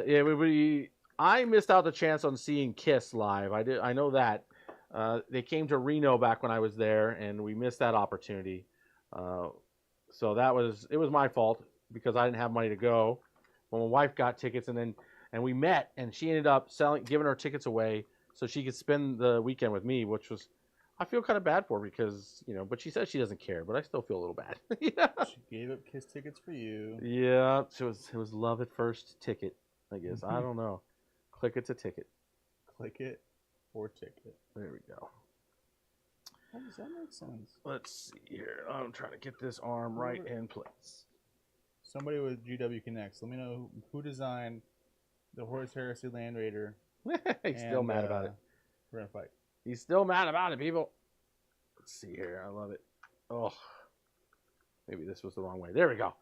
Yeah, I missed out the chance on seeing Kiss live. I know that. They came to Reno back when I was there, and we missed that opportunity. So it was my fault because I didn't have money to go. Well, my wife got tickets, and we met, and she ended up giving her tickets away so she could spend the weekend with me, which was I feel kind of bad for her because, you know, but she says she doesn't care, but I still feel a little bad. Yeah. She gave up Kiss tickets for you. Yeah, it was love at first ticket, I guess. I don't know. Click it's a ticket. Click it or ticket. There we go. How does that make sense? Let's see here. I'm trying to get this arm right in place. Somebody with GW Connects. Let me know who designed the Horus Heresy Land Raider. He's still mad about it. We're gonna fight. He's still mad about it, people. Let's see here. I love it. Oh, maybe this was the wrong way. There we go.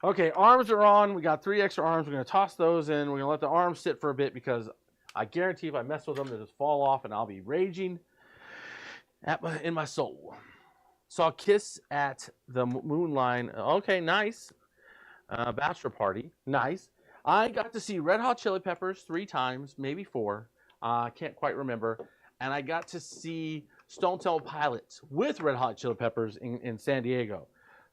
Okay, arms are on. We got 3 extra arms. We're going to toss those in. We're going to let the arms sit for a bit because I guarantee if I mess with them, they'll just fall off and I'll be raging in my soul. Saw Kiss at the Moonline. Okay, nice. Bachelor party. Nice. I got to see Red Hot Chili Peppers 3 times, maybe 4. I can't quite remember. And I got to see Stone Temple Pilots with Red Hot Chili Peppers in San Diego.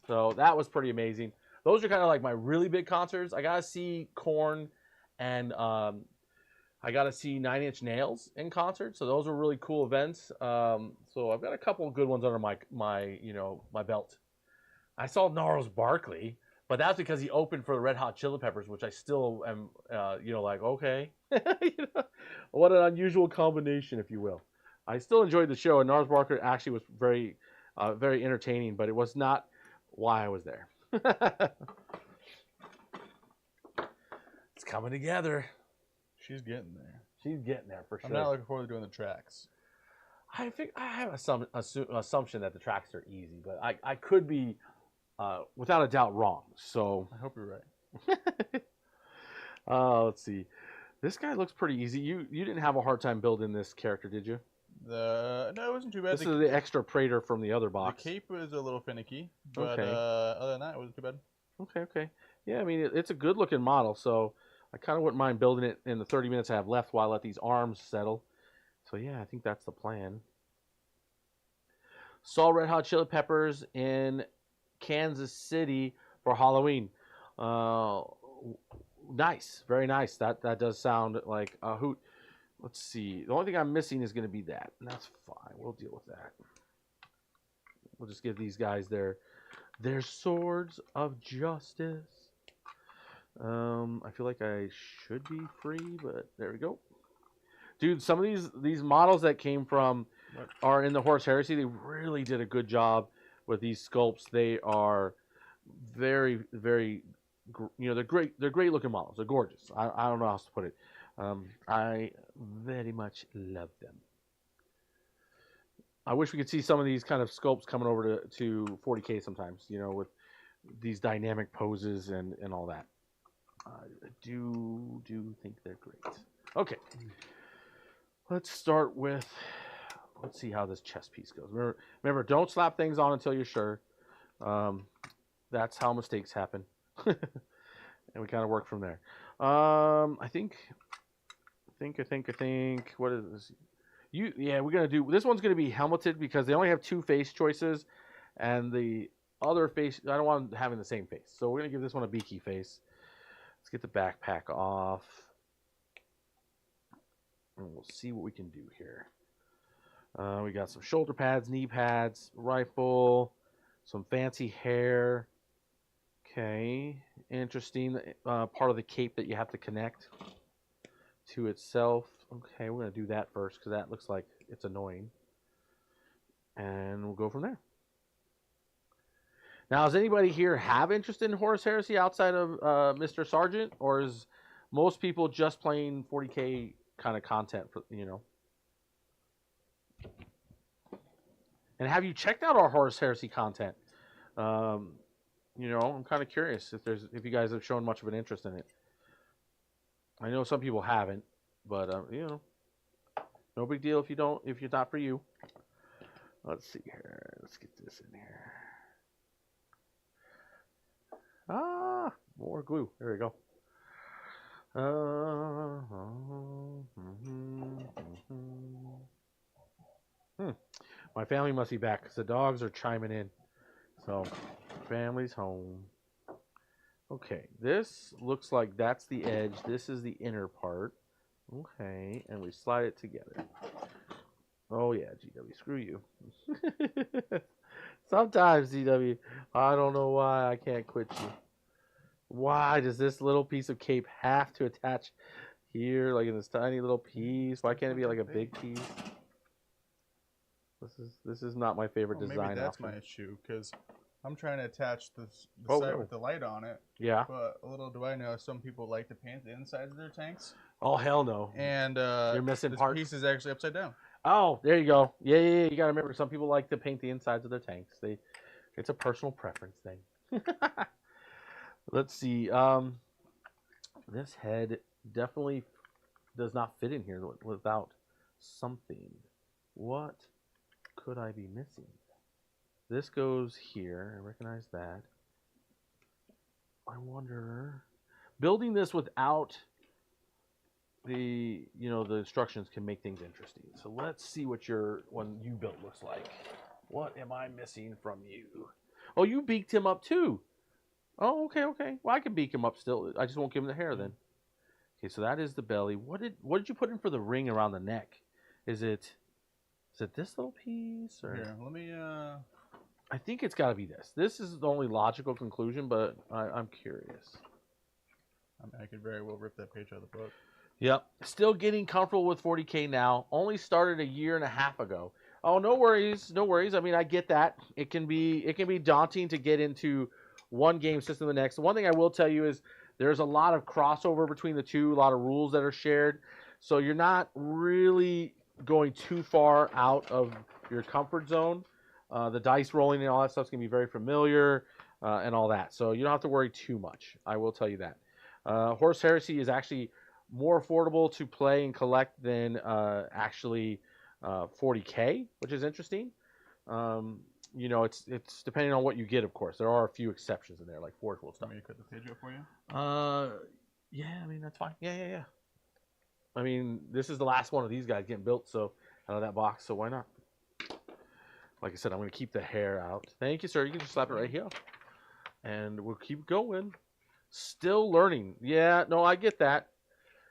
So that was pretty amazing. Those are kind of like my really big concerts. I got to see Korn and I got to see 9 Inch Nails in concert. So those were really cool events. So I've got a couple of good ones under my belt. I saw Gnarls Barkley, but that's because he opened for the Red Hot Chili Peppers, which I still am, like, okay. What an unusual combination, if you will. I still enjoyed the show, and Gnarls Barkley actually was very, very entertaining, but it was not why I was there. It's coming together. She's getting there. She's getting there for sure. I'm not looking forward to doing the tracks. I think I have some assumption that the tracks are easy, but I could be without a doubt wrong. So I hope you're right. Let's see. This guy looks pretty easy. You didn't have a hard time building this character, did you? No, it wasn't too bad. This is the extra Praetor from the other box. The cape was a little finicky, but Okay. Other than that, it wasn't too bad. Okay. Yeah, I mean, it's a good-looking model, so I kind of wouldn't mind building it in the 30 minutes I have left while I let these arms settle. So, yeah, I think that's the plan. Saw Red Hot Chili Peppers in Kansas City for Halloween. Nice. Very nice. That does sound like a hoot. Let's see. The only thing I'm missing is going to be that, and that's fine. We'll deal with that. We'll just give these guys their swords of justice. I feel like I should be free, but there we go. Dude, some of these models that came from are in the Horus Heresy. They really did a good job with these sculpts. They are very, very, they're great. They're great looking models. They're gorgeous. I don't know how else to put it. I very much love them. I wish we could see some of these kind of sculpts coming over to 40k sometimes, with these dynamic poses and all that. I do think they're great. Okay. Let's start with, let's see how this chest piece goes. Remember, don't slap things on until you're sure. That's how mistakes happen. And we kind of work from there. I think, what is this? We're going to do, this one's going to be helmeted because they only have 2 face choices. And the other face, I don't want them having the same face. So we're going to give this one a beaky face. Let's get the backpack off. And we'll see what we can do here. We got some shoulder pads, knee pads, rifle, some fancy hair. Okay, interesting. Part of the cape that you have to connect to itself. Okay, we're going to do that first because that looks like it's annoying. And we'll go from there. Now, does anybody here have interest in Horus Heresy outside of Mr. Sargent? Or is most people just playing 40k kind of content for, And have you checked out our Horus Heresy content? I'm kind of curious if you guys have shown much of an interest in it. I know some people haven't, but no big deal if you're not for you. Let's see here. Let's get this in here. More glue. There we go. My family must be back because the dogs are chiming in. So, family's home. Okay, this looks like that's the edge. This is the inner part. Okay, and we slide it together. Oh yeah, GW, screw you. Sometimes GW, I don't know why I can't quit you. Why does this little piece of cape have to attach here, like in this tiny little piece? Why can't it be like a big piece? This is not my favorite design. Maybe that's option. my issue, because I'm trying to attach the Oh, side no. with the light on it. Yeah. But little do I know, some people like to paint the insides of their tanks. Oh hell no. And You're missing this parts. piece is actually upside down. Oh, there you go. Yeah. You gotta remember, some people like to paint the insides of their tanks. It's a personal preference thing. Let's see. This head definitely does not fit in here without something. What could I be missing? This goes here. I recognize that. I wonder, building this without the the instructions can make things interesting. So let's see what your one you built looks like. What am I missing from you? Oh, you beaked him up too. Oh, okay. Well, I can beak him up still. I just won't give him the hair then. Okay, so that is the belly. What did you put in for the ring around the neck? Is it this little piece or? Here, let me. I think it's got to be this. This is the only logical conclusion, but I'm curious. I could very well rip that page out of the book. Yep. Still getting comfortable with 40K now. Only started a year and a half ago. Oh, no worries. I mean, I get that. It can be daunting to get into one game system to the next. One thing I will tell you is there's a lot of crossover between the two, a lot of rules that are shared. So you're not really going too far out of your comfort zone. The dice rolling and all that stuff's going to be very familiar and all that. So you don't have to worry too much. I will tell you that. Horse Heresy is actually more affordable to play and collect than actually 40K, which is interesting. It's depending on what you get, of course. There are a few exceptions in there, like forgeable stuff. Want me to cut the page up for you? Yeah, I mean, that's fine. Yeah. I mean, this is the last one of these guys getting built, so out of that box, so why not? Like I said, I'm going to keep the hair out. Thank you, sir. You can just slap it right here. And we'll keep going. Still learning. Yeah, no, I get that.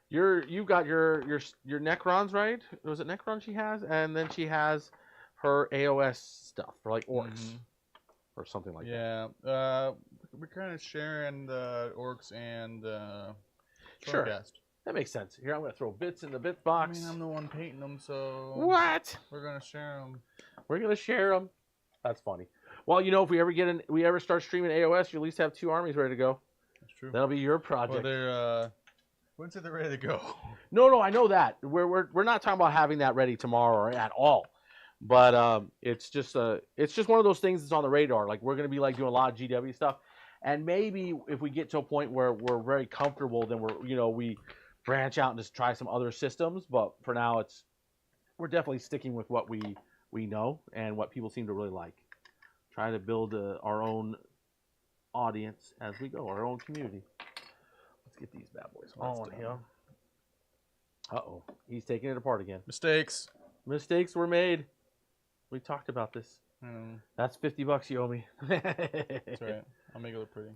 You've got your Necrons, right? Was it Necron she has? And then she has her AOS stuff for like orcs or something like that. Yeah, we're kind of sharing the orcs and sure. Forecast. That makes sense. Here, I'm going to throw bits in the bit box. I mean, I'm the one painting them, so... What? We're going to share them. We're going to share them. That's funny. Well, if we ever start streaming AOS, you at least have 2 armies ready to go. That's true. That'll be your project. Well, when's it ready to go? No, I know that. We're not talking about having that ready tomorrow or at all. But it's just one of those things that's on the radar. Like, we're going to be like doing a lot of GW stuff. And maybe if we get to a point where we're very comfortable, then we branch out and just try some other systems. But for now, we're definitely sticking with what we know and what people seem to really like. Try to build our own audience as we go, our own community. Let's get these bad boys on here. Uh-oh. He's taking it apart again. Mistakes Mistakes were made. We talked about this. That's $50 you owe me. That's right. I'll make it look pretty.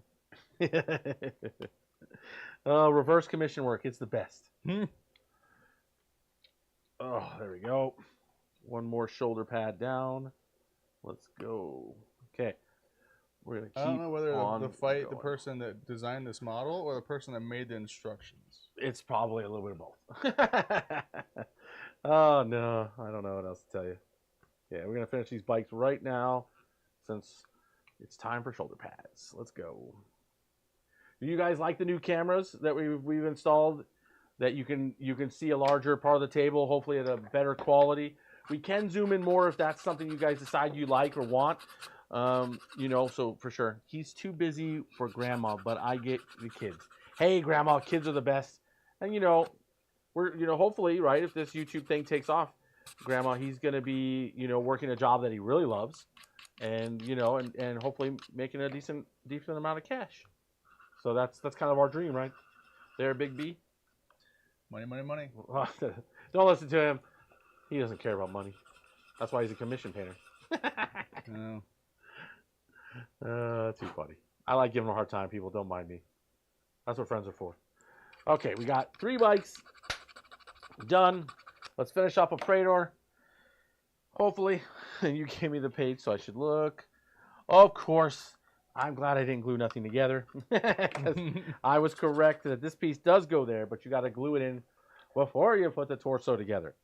Reverse commission work. It's the best. Oh, there we go. One more shoulder pad down. Let's go. Okay. We're gonna keep. I don't know whether to fight going. The person that designed this model or the person that made the instructions. It's probably a little bit of both. Oh no, I don't know what else to tell you. Yeah, we're gonna finish these bikes right now, since it's time for shoulder pads. Let's go. Do you guys like the new cameras that we've installed? That you can see a larger part of the table, hopefully at a better quality. We can zoom in more if that's something you guys decide you like or want. So for sure. He's too busy for grandma, but I get the kids. Hey, grandma, kids are the best. And we're hopefully, right, if this YouTube thing takes off, grandma, he's gonna be working a job that he really loves, and and hopefully making a decent amount of cash. So that's kind of our dream, right? There, Big B. Money, money, money. Don't listen to him. He doesn't care about money. That's why he's a commission painter. No. Too funny. I like giving him a hard time. People don't mind me. That's what friends are for. Okay, we got 3 bikes done. Let's finish up a Praetor. Hopefully, you gave me the page, so I should look. Of course, I'm glad I didn't glue nothing together. 'Cause I was correct that this piece does go there, but you got to glue it in before you put the torso together.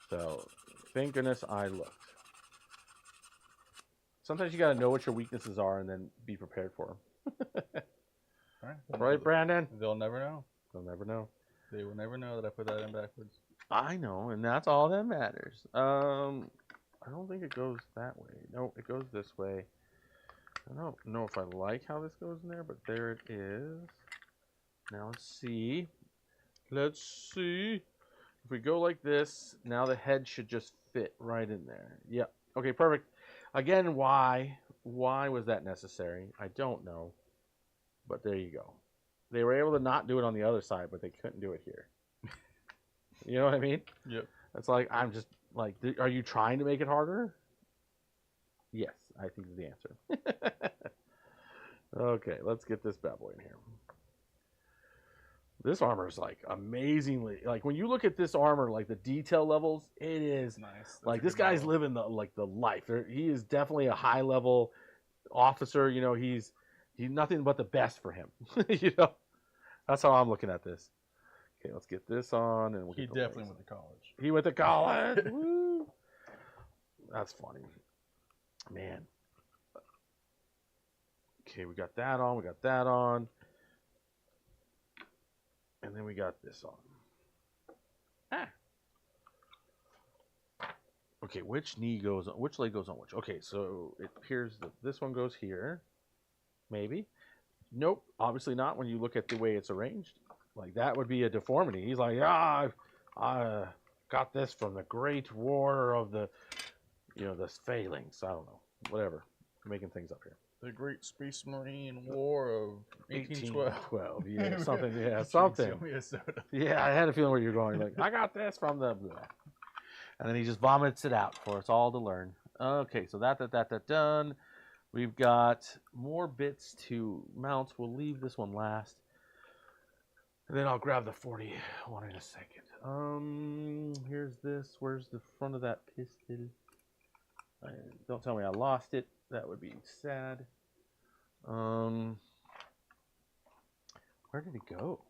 So, thank goodness I looked. Sometimes you got to know what your weaknesses are and then be prepared for them. Right, Brandon? They'll never know. They'll never know. They will never know that I put that in backwards. I know, and that's all that matters. I don't think it goes that way. No, it goes this way. I don't know if I like how this goes in there, but there it is. Now let's see. Let's see. If we go like this, now the head should just fit right in there. Yep. Okay, perfect. Again, why? Why was that necessary? I don't know. But there you go. They were able to not do it on the other side, but they couldn't do it here. You know what I mean? Yep. It's like, I'm just like, are you trying to make it harder? Yes, I think is the answer. Okay, let's get this bad boy in here. This armor is like amazingly, like when you look at this armor, like the detail levels, it is Nice. That's like a this good guy's model. living the life. He is definitely a high level officer. You know, he's nothing but the best for him. You know, that's how I'm looking at this. Okay, let's get this on, and we'll He get definitely went to college. He went to college. Woo! That's funny, man. Okay, we got that on. We got that on. And then we got this on. Ah. Okay, which knee goes on? Which leg goes on which? Okay, so it appears that this one goes here. Maybe. Nope, obviously not when you look at the way it's arranged. Like, that would be a deformity. He's like, I got this from the Great War of the, the Phalanx. I don't know. Whatever. I'm making things up here. The Great Space Marine War of 1812. 1812, yeah, something, yeah, something. Show me a soda. Yeah, I had a feeling where you're going. Like, I got this from the, and then he just vomits it out for us all to learn. Okay, so that done. We've got more bits to mount. We'll leave this one last, and then I'll grab the 41 in a second. Here's this. Where's the front of that pistol? Don't tell me I lost it. That would be sad. Where did it go?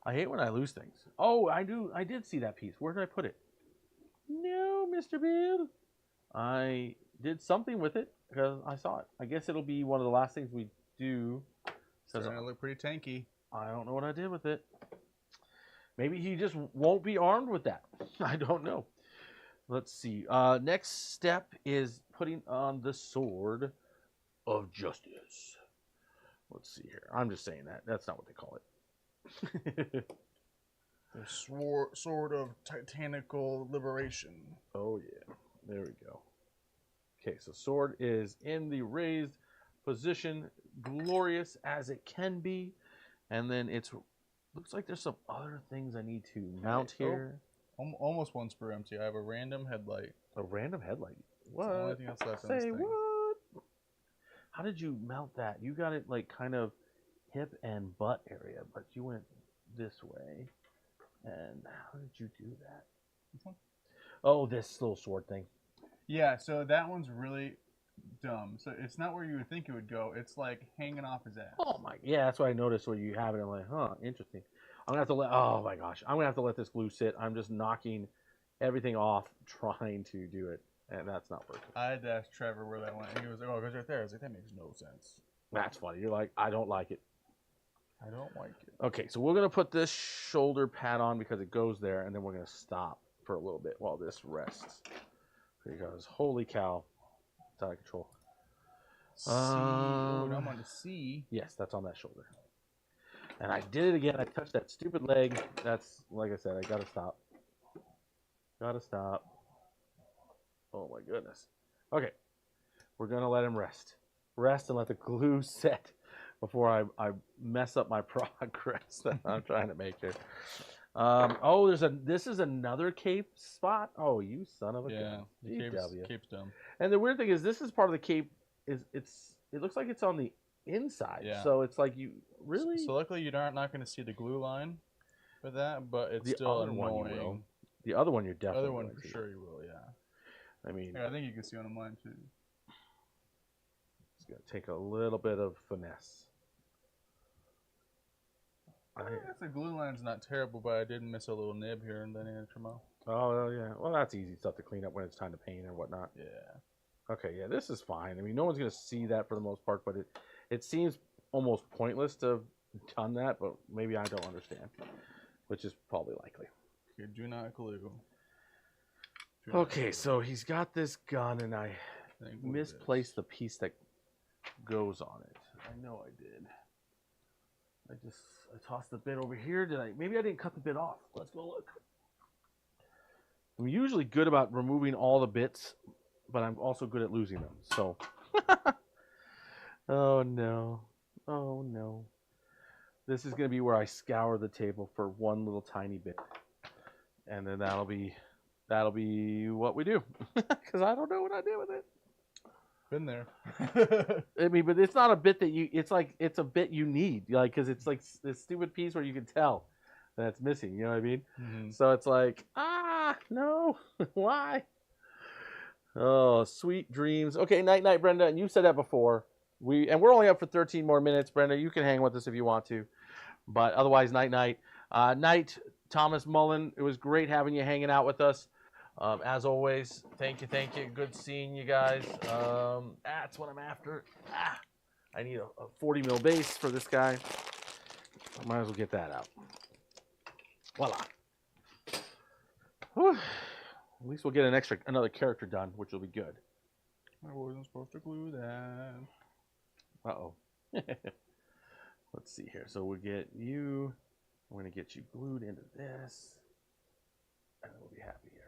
I hate when I lose things. Oh, I did see that piece. Where did I put it? No, Mr. Bill. I did something with it because I saw it. I guess it'll be one of the last things we do. It's starting to look pretty tanky. I don't know what I did with it. Maybe he just won't be armed with that. I don't know. Let's see. Next step is putting on the Sword of Justice. Let's see here. I'm just saying that. That's not what they call it. The sword of titanical liberation. Oh, yeah. There we go. Okay, so sword is in the raised position, glorious as it can be. And then looks like there's some other things I need to mount here. Almost one spur empty. I have a random headlight. A random headlight? What? That's the only thing that's left in this Say thing. what? How did you mount that? You got it like kind of hip and butt area, but you went this way. And how did you do that? This one? Oh, this little sword thing. Yeah, so that one's really dumb. So it's not where you would think it would go. It's like hanging off his ass. Oh my, yeah, that's what I noticed where you have it. I'm like, huh, interesting. I'm gonna have to oh my gosh, I'm gonna have to let this glue sit. I'm just knocking everything off trying to do it, and that's not working. I had to ask Trevor where that went, and he was like, "Oh, it goes right there." I was like, "That makes no sense." That's funny. You're like, I don't like it. I don't like it. Okay, so we're gonna put this shoulder pad on because it goes there, and then we're gonna stop for a little bit while this rests. Because holy cow, it's out of control. C. Oh, now I'm on the C. Yes, that's on that shoulder. And I did it again. I touched that stupid leg. That's, like I said, I gotta stop. Gotta stop. Oh my goodness. Okay. We're gonna let him rest. Rest and let the glue set before I mess up my progress that I'm trying to make here. Oh, this is another cape spot. Oh, you son of a gun. The cape's dumb. And the weird thing is, this is part of the cape. It looks like it's on the inside. Yeah. So it's like you really. So luckily you're not going to see the glue line for that, but it's still annoying. The other one you're The definitely. other one for sure you will. Yeah. I mean, yeah, I think you can see on mine too. It's gonna take a little bit of finesse. The glue line's not terrible, but I did miss a little nib here and then in Tremo. Oh yeah, well that's easy stuff to clean up when it's time to paint or whatnot. Yeah. Okay, yeah, this is fine. I mean, no one's gonna see that for the most part, but it seems almost pointless to have done that, but maybe I don't understand, which is probably likely. Okay, do not glue. Okay, so he's got this gun, and I misplaced the piece that goes on it. I know I did. I tossed the bit over here. Maybe I didn't cut the bit off. Let's go look. I'm usually good about removing all the bits, but I'm also good at losing them. So, oh no, oh no. This is gonna be where I scour the table for one little tiny bit, and then that'll be what we do, because I don't know what I did with it. Been there. I mean, but it's not a bit that you. It's like it's a bit you need, like, because it's like this stupid piece where you can tell that it's missing. You know what I mean? Mm-hmm. So it's like, no, why? Oh, sweet dreams. Okay, night, Brenda. And you said that before. We're only up for 13 more minutes, Brenda. You can hang with us if you want to, but otherwise, night. Night, Thomas Mullen. It was great having you hanging out with us. As always, thank you. Good seeing you guys. That's what I'm after. I need a 40 mil base for this guy. I might as well get that out. Voila. Whew. At least we'll get another character done, which will be good. I wasn't supposed to glue that. Uh-oh. Let's see here. So we'll get you. I'm going to get you glued into this. And we'll be happy here.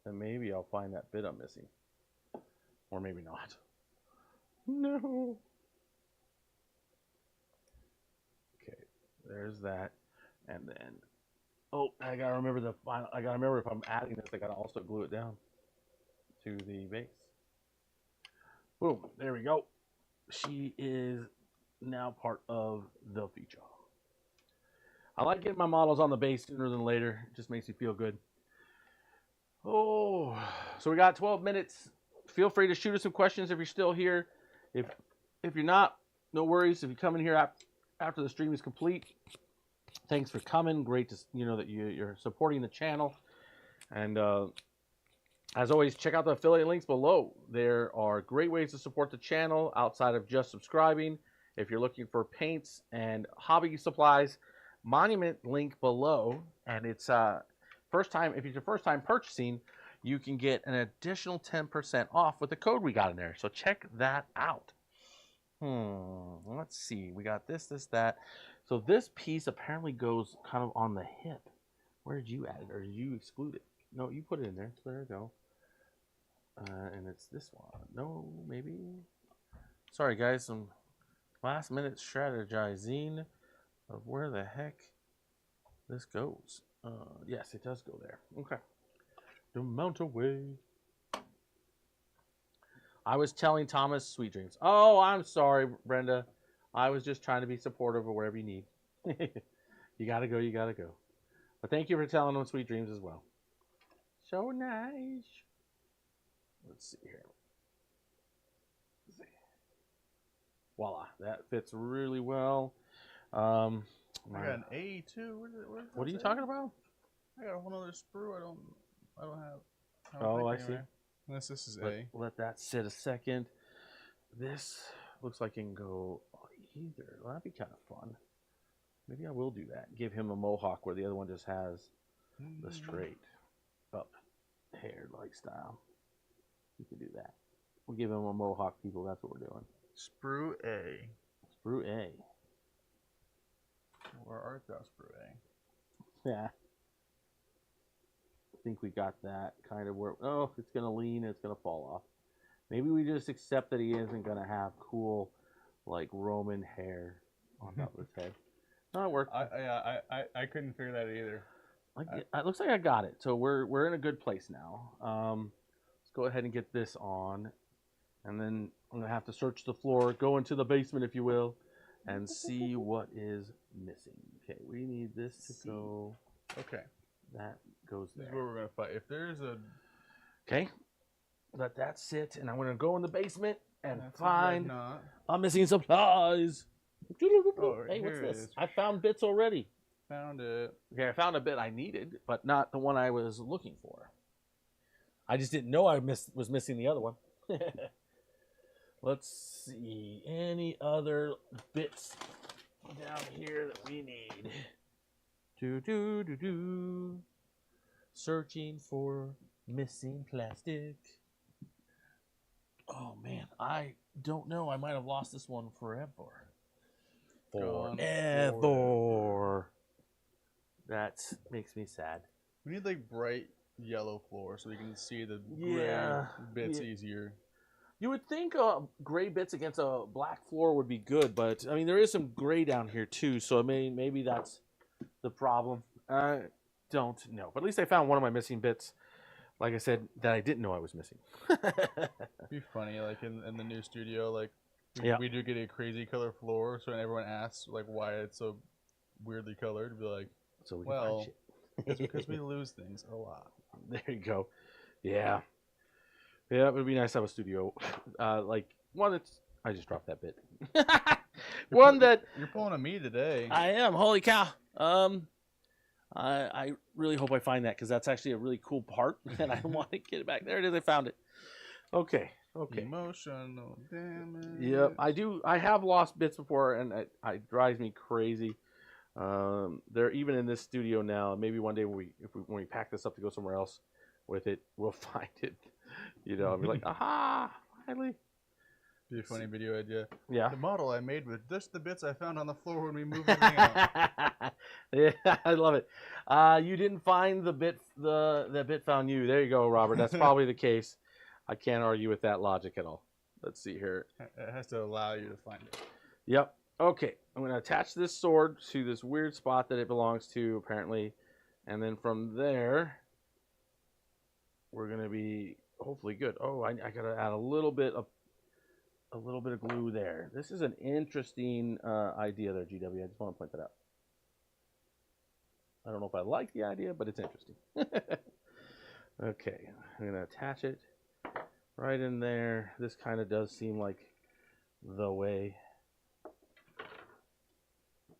And maybe I'll find that bit I'm missing. Or maybe not. No. Okay, there's that. And then, oh, I gotta remember if I'm adding this, I gotta also glue it down to the base. Boom, there we go. She is now part of the feature. I like getting my models on the base sooner than later. It just makes me feel good. Oh, so we got 12 minutes. Feel free to shoot us some questions if you're still here. If you're not, no worries. If you come in here after the stream is complete, thanks for coming. Great to that you're supporting the channel. And as always, check out the affiliate links below. There are great ways to support the channel outside of just subscribing. If you're looking for paints and hobby supplies, Monument link below, and it's if it's your first time purchasing, you can get an additional 10% off with the code we got in there. So check that out. Let's see. We got this, that. So this piece apparently goes kind of on the hip. Where did you add it, or did you exclude it? No, you put it in there. So there we go. And it's this one. No, maybe. Sorry, guys. Some last minute strategizing of where the heck this goes. Yes, it does go there. Okay. The mount away. I was telling Thomas sweet dreams. Oh, I'm sorry, Brenda. I was just trying to be supportive of wherever you need. You gotta go. But thank you for telling them sweet dreams as well. So nice. Let's see here. Voila, that fits really well. I got an A too. What are you talking about? I got a whole other sprue. I don't have. Oh, I see. Unless this is A. Let that sit a second. This looks like it can go either. Well, that'd be kind of fun. Maybe I will do that. Give him a mohawk where the other one just has the straight up hair like style. You can do that. We'll give him a mohawk, people. That's what we're doing. Sprue A. Sprue A. Where art thou, Sprue A? Yeah. I think we got that kind of where. Oh, it's going to lean and it's going to fall off. Maybe we just accept that he isn't going to have cool, like, Roman hair on top of his head. No, it worked. I couldn't figure that either. It looks like I got it. So we're in a good place now. Let's go ahead and get this on. And then I'm going to have to search the floor, go into the basement, if you will, and see what is missing. Okay, we need this to go. Okay. That goes there. This is where we're going to fight. If there's a Okay, let that sit, and I'm gonna go in the basement and That's find not. I'm missing supplies. Oh, Hey, what's here it this? is. I found bits already. Found it. Okay, I found a bit I needed, but not the one I was looking for. I just didn't know I was missing the other one. Let's see. Any other bits down here that we need? Searching for missing plastic. Oh man, I don't know. I might have lost this one forever. Forever. That makes me sad. We need like bright yellow floor so we can see the gray bits easier. You would think gray bits against a black floor would be good, but I mean there is some gray down here too, so maybe that's the problem. I don't know, but at least I found one of my missing bits. Like I said, that I didn't know I was missing. It'd be funny, like in the new studio, like we do get a crazy color floor, so when everyone asks like why it's so weirdly colored, it'd be like, so we can find shit. It's because we lose things a lot. There you go. Yeah. Yeah, it would be nice to have a studio. Like one that's I just dropped that bit. One that you're pulling a me today. I am. Holy cow. I really hope I find that because that's actually a really cool part, and I want to get it back. There it is. I found it. Okay. Okay. Emotional damage. Yep. I have lost bits before, and it drives me crazy. They're even in this studio now. Maybe one day when we pack this up to go somewhere else with it, we'll find it. You know, I'll be like, aha, finally. Be a funny video idea. Yeah. The model I made with just the bits I found on the floor when we moved everything out. Yeah, I love it. You didn't find the bit found you. There you go, Robert. That's probably the case. I can't argue with that logic at all. Let's see here. It has to allow you to find it. Yep. Okay. I'm going to attach this sword to this weird spot that it belongs to, apparently. And then from there, we're going to be hopefully good. Oh, I got to add a little bit of glue there. This is an interesting idea there, GW. I just want to point that out. I don't know if I like the idea, but it's interesting. Okay, I'm going to attach it right in there. This kind of does seem like the way.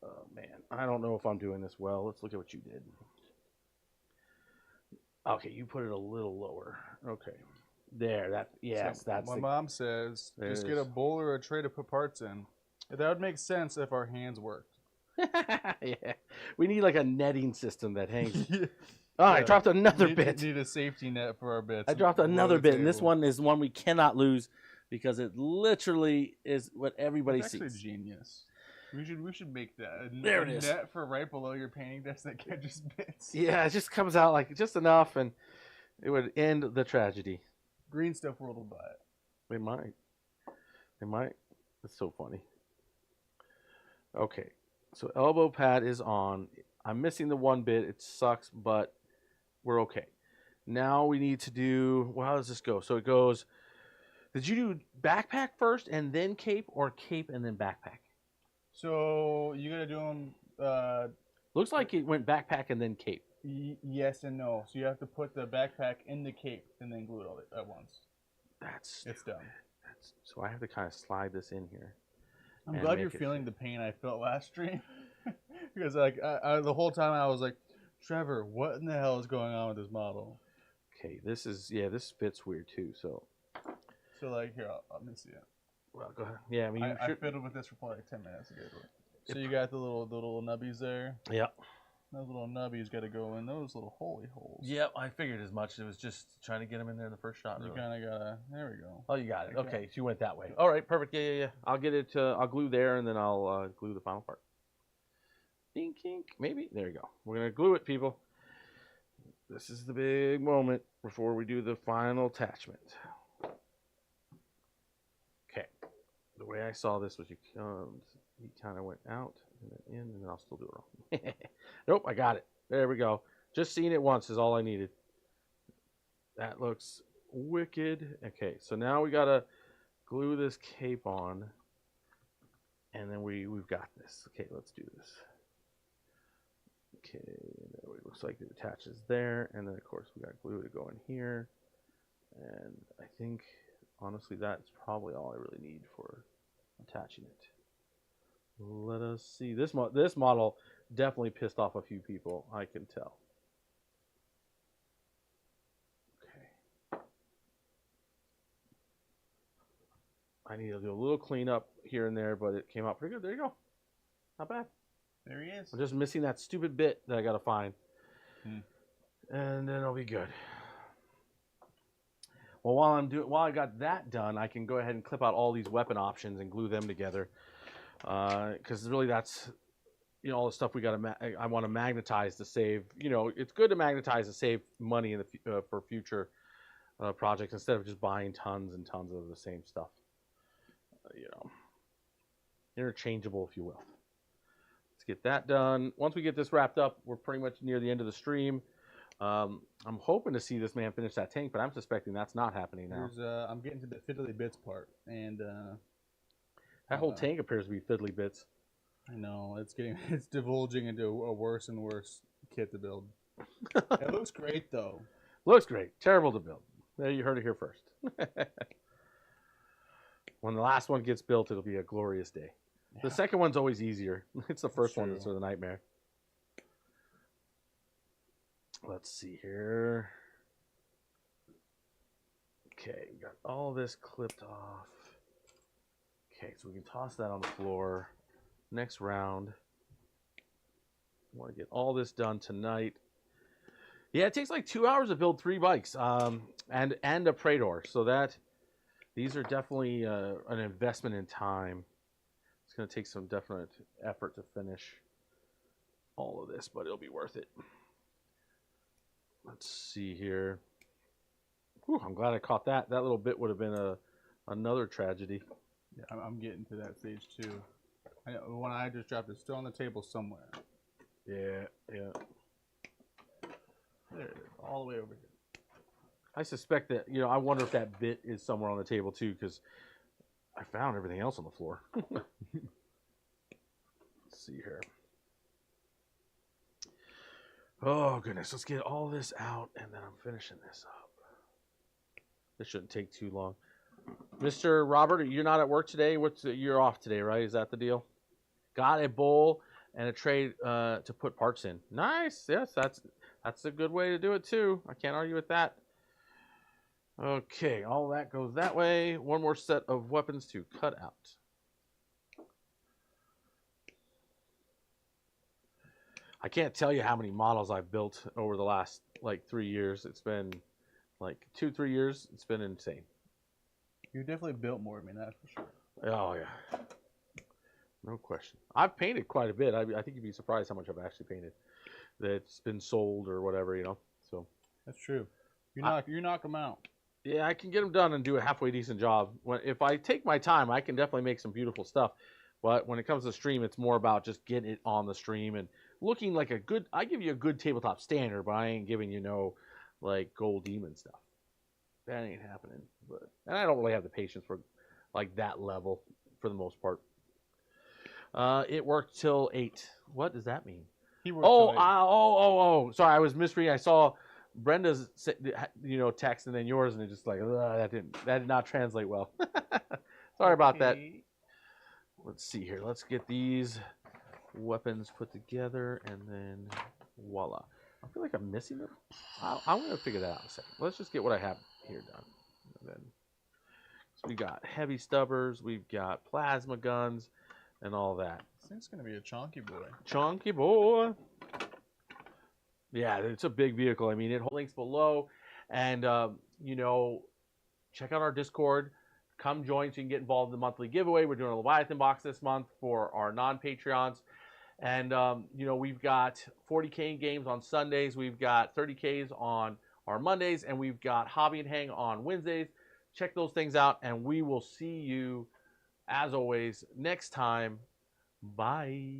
Oh, man. I don't know if I'm doing this well. Let's look at what you did. Okay, you put it a little lower. Okay. There, that's my mom says just get a bowl or a tray to put parts in. That would make sense if our hands worked. Yeah, we need like a netting system that hangs. Oh, I dropped another bit. Need a safety net for our bits. I dropped another bit, and this one is one we cannot lose because it literally is what everybody sees. Actually, genius. We should make that. There it is. Net for right below your painting desk that catches bits. Yeah, it just comes out like just enough, and it would end the tragedy. Green Stuff World will buy it. They might. They might. It's so funny. Okay, so elbow pad is on. I'm missing the one bit. It sucks, but we're okay. Now we need to do, well, how does this go? So it goes, did you do backpack first and then cape, or cape and then backpack? So you got to do them. Looks like it went backpack and then cape. Yes and no. So you have to put the backpack in the cape and then glue it all at once. It's done. So I have to kind of slide this in here. I'm glad you're feeling the pain I felt last stream. Because like the whole time I was like, Trevor, what in the hell is going on with this model? Okay, this fits weird too. So like here, let me see it. Well, go ahead. Yeah, I mean, I fiddled with this for probably like 10 minutes ago. So you got the little nubbies there. Yep. Those little nubbies got to go in those little holy holes. Yep, I figured as much. It was just trying to get them in there in the first shot. You kind of gotta. There we go. Oh, you got it. Okay, so you went that way. All right, perfect. Yeah. I'll get it. I'll glue there, and then I'll glue the final part. Dink, kink. Maybe. There you go. We're gonna glue it, people. This is the big moment before we do the final attachment. Okay. The way I saw this was he kind of went out and then in, and then I'll still do it wrong. Nope, I got it. There we go. Just seeing it once is all I needed. That looks wicked. Okay, so now we gotta glue this cape on, and then we've got this. Okay, let's do this. Okay, it looks like it attaches there, and then of course we got glue to go in here. And I think, honestly, that's probably all I really need for attaching it. Let us see. This model definitely pissed off a few people, I can tell. Okay. I need to do a little cleanup here and there, but it came out pretty good. There you go. Not bad. There he is. I'm just missing that stupid bit that I got to find. And then I'll be good. Well, while I got that done, I can go ahead and clip out all these weapon options and glue them together. Because really, that's all the stuff I want to magnetize to save. It's good to magnetize to save money in the for future projects instead of just buying tons and tons of the same stuff. Interchangeable, if you will. Let's get that done. Once we get this wrapped up, we're pretty much near the end of the stream. I'm hoping to see this man finish that tank, but I'm suspecting that's not happening now. I'm getting to the fiddly bits part, and that whole tank appears to be fiddly bits. I know it's divulging into a worse and worse kit to build. It looks great though. Looks great. Terrible to build. There, you heard it here first. When the last one gets built, it'll be a glorious day. Yeah. The second one's always easier. It's the first one that's sort of the nightmare. Let's see here. Okay, got all this clipped off. Okay, so we can toss that on the floor. Next round. I want to get all this done tonight. Yeah, it takes like 2 hours to build 3 bikes and a Praetor. So these are definitely an investment in time. It's going to take some definite effort to finish all of this, but it'll be worth it. Let's see here. Whew, I'm glad I caught that. That little bit would have been another tragedy. Yeah, I'm getting to that stage too. I know, the one I just dropped is still on the table somewhere. Yeah. There it is, all the way over here. I suspect that, I wonder if that bit is somewhere on the table too, because I found everything else on the floor. Let's see here. Oh, goodness. Let's get all this out, and then I'm finishing this up. This shouldn't take too long. Mr. Robert, you're not at work today? You're off today, right? Is that the deal? Got a bowl and a tray to put parts in. Nice. Yes, that's a good way to do it, too. I can't argue with that. Okay, all that goes that way. One more set of weapons to cut out. I can't tell you how many models I've built over the last, 3 years. It's been, 2-3 years. It's been insane. You definitely built more than me, that's for sure. Oh, yeah. No question. I've painted quite a bit. I think you'd be surprised how much I've actually painted that's been sold or whatever, So that's true. You knock them out. Yeah, I can get them done and do a halfway decent job. If I take my time, I can definitely make some beautiful stuff. But when it comes to stream, it's more about just getting it on the stream and looking like I give you a good tabletop standard, but I ain't giving you no, gold demon stuff. That ain't happening. And I don't really have the patience for, that level for the most part. It worked till 8. What does that mean? He worked till 8. Sorry, I was misreading. I saw Brenda's, text and then yours, and it just that did not translate well. Sorry about that. Let's see here. Let's get these weapons put together, and then voila. I feel like I'm missing them. I'm going to figure that out in a second. Let's just get what I have here done. And then, so we got heavy stubbers, we've got plasma guns, and all that. This thing's going to be a chunky boy. Chunky boy. Yeah, it's a big vehicle. I mean, it holds links below. And, check out our Discord. Come join so you can get involved in the monthly giveaway. We're doing a Leviathan box this month for our non-Patreons. And, we've got 40K games on Sundays. We've got 30Ks on our Mondays. And we've got Hobby and Hang on Wednesdays. Check those things out. And we will see you, as always, next time. Bye.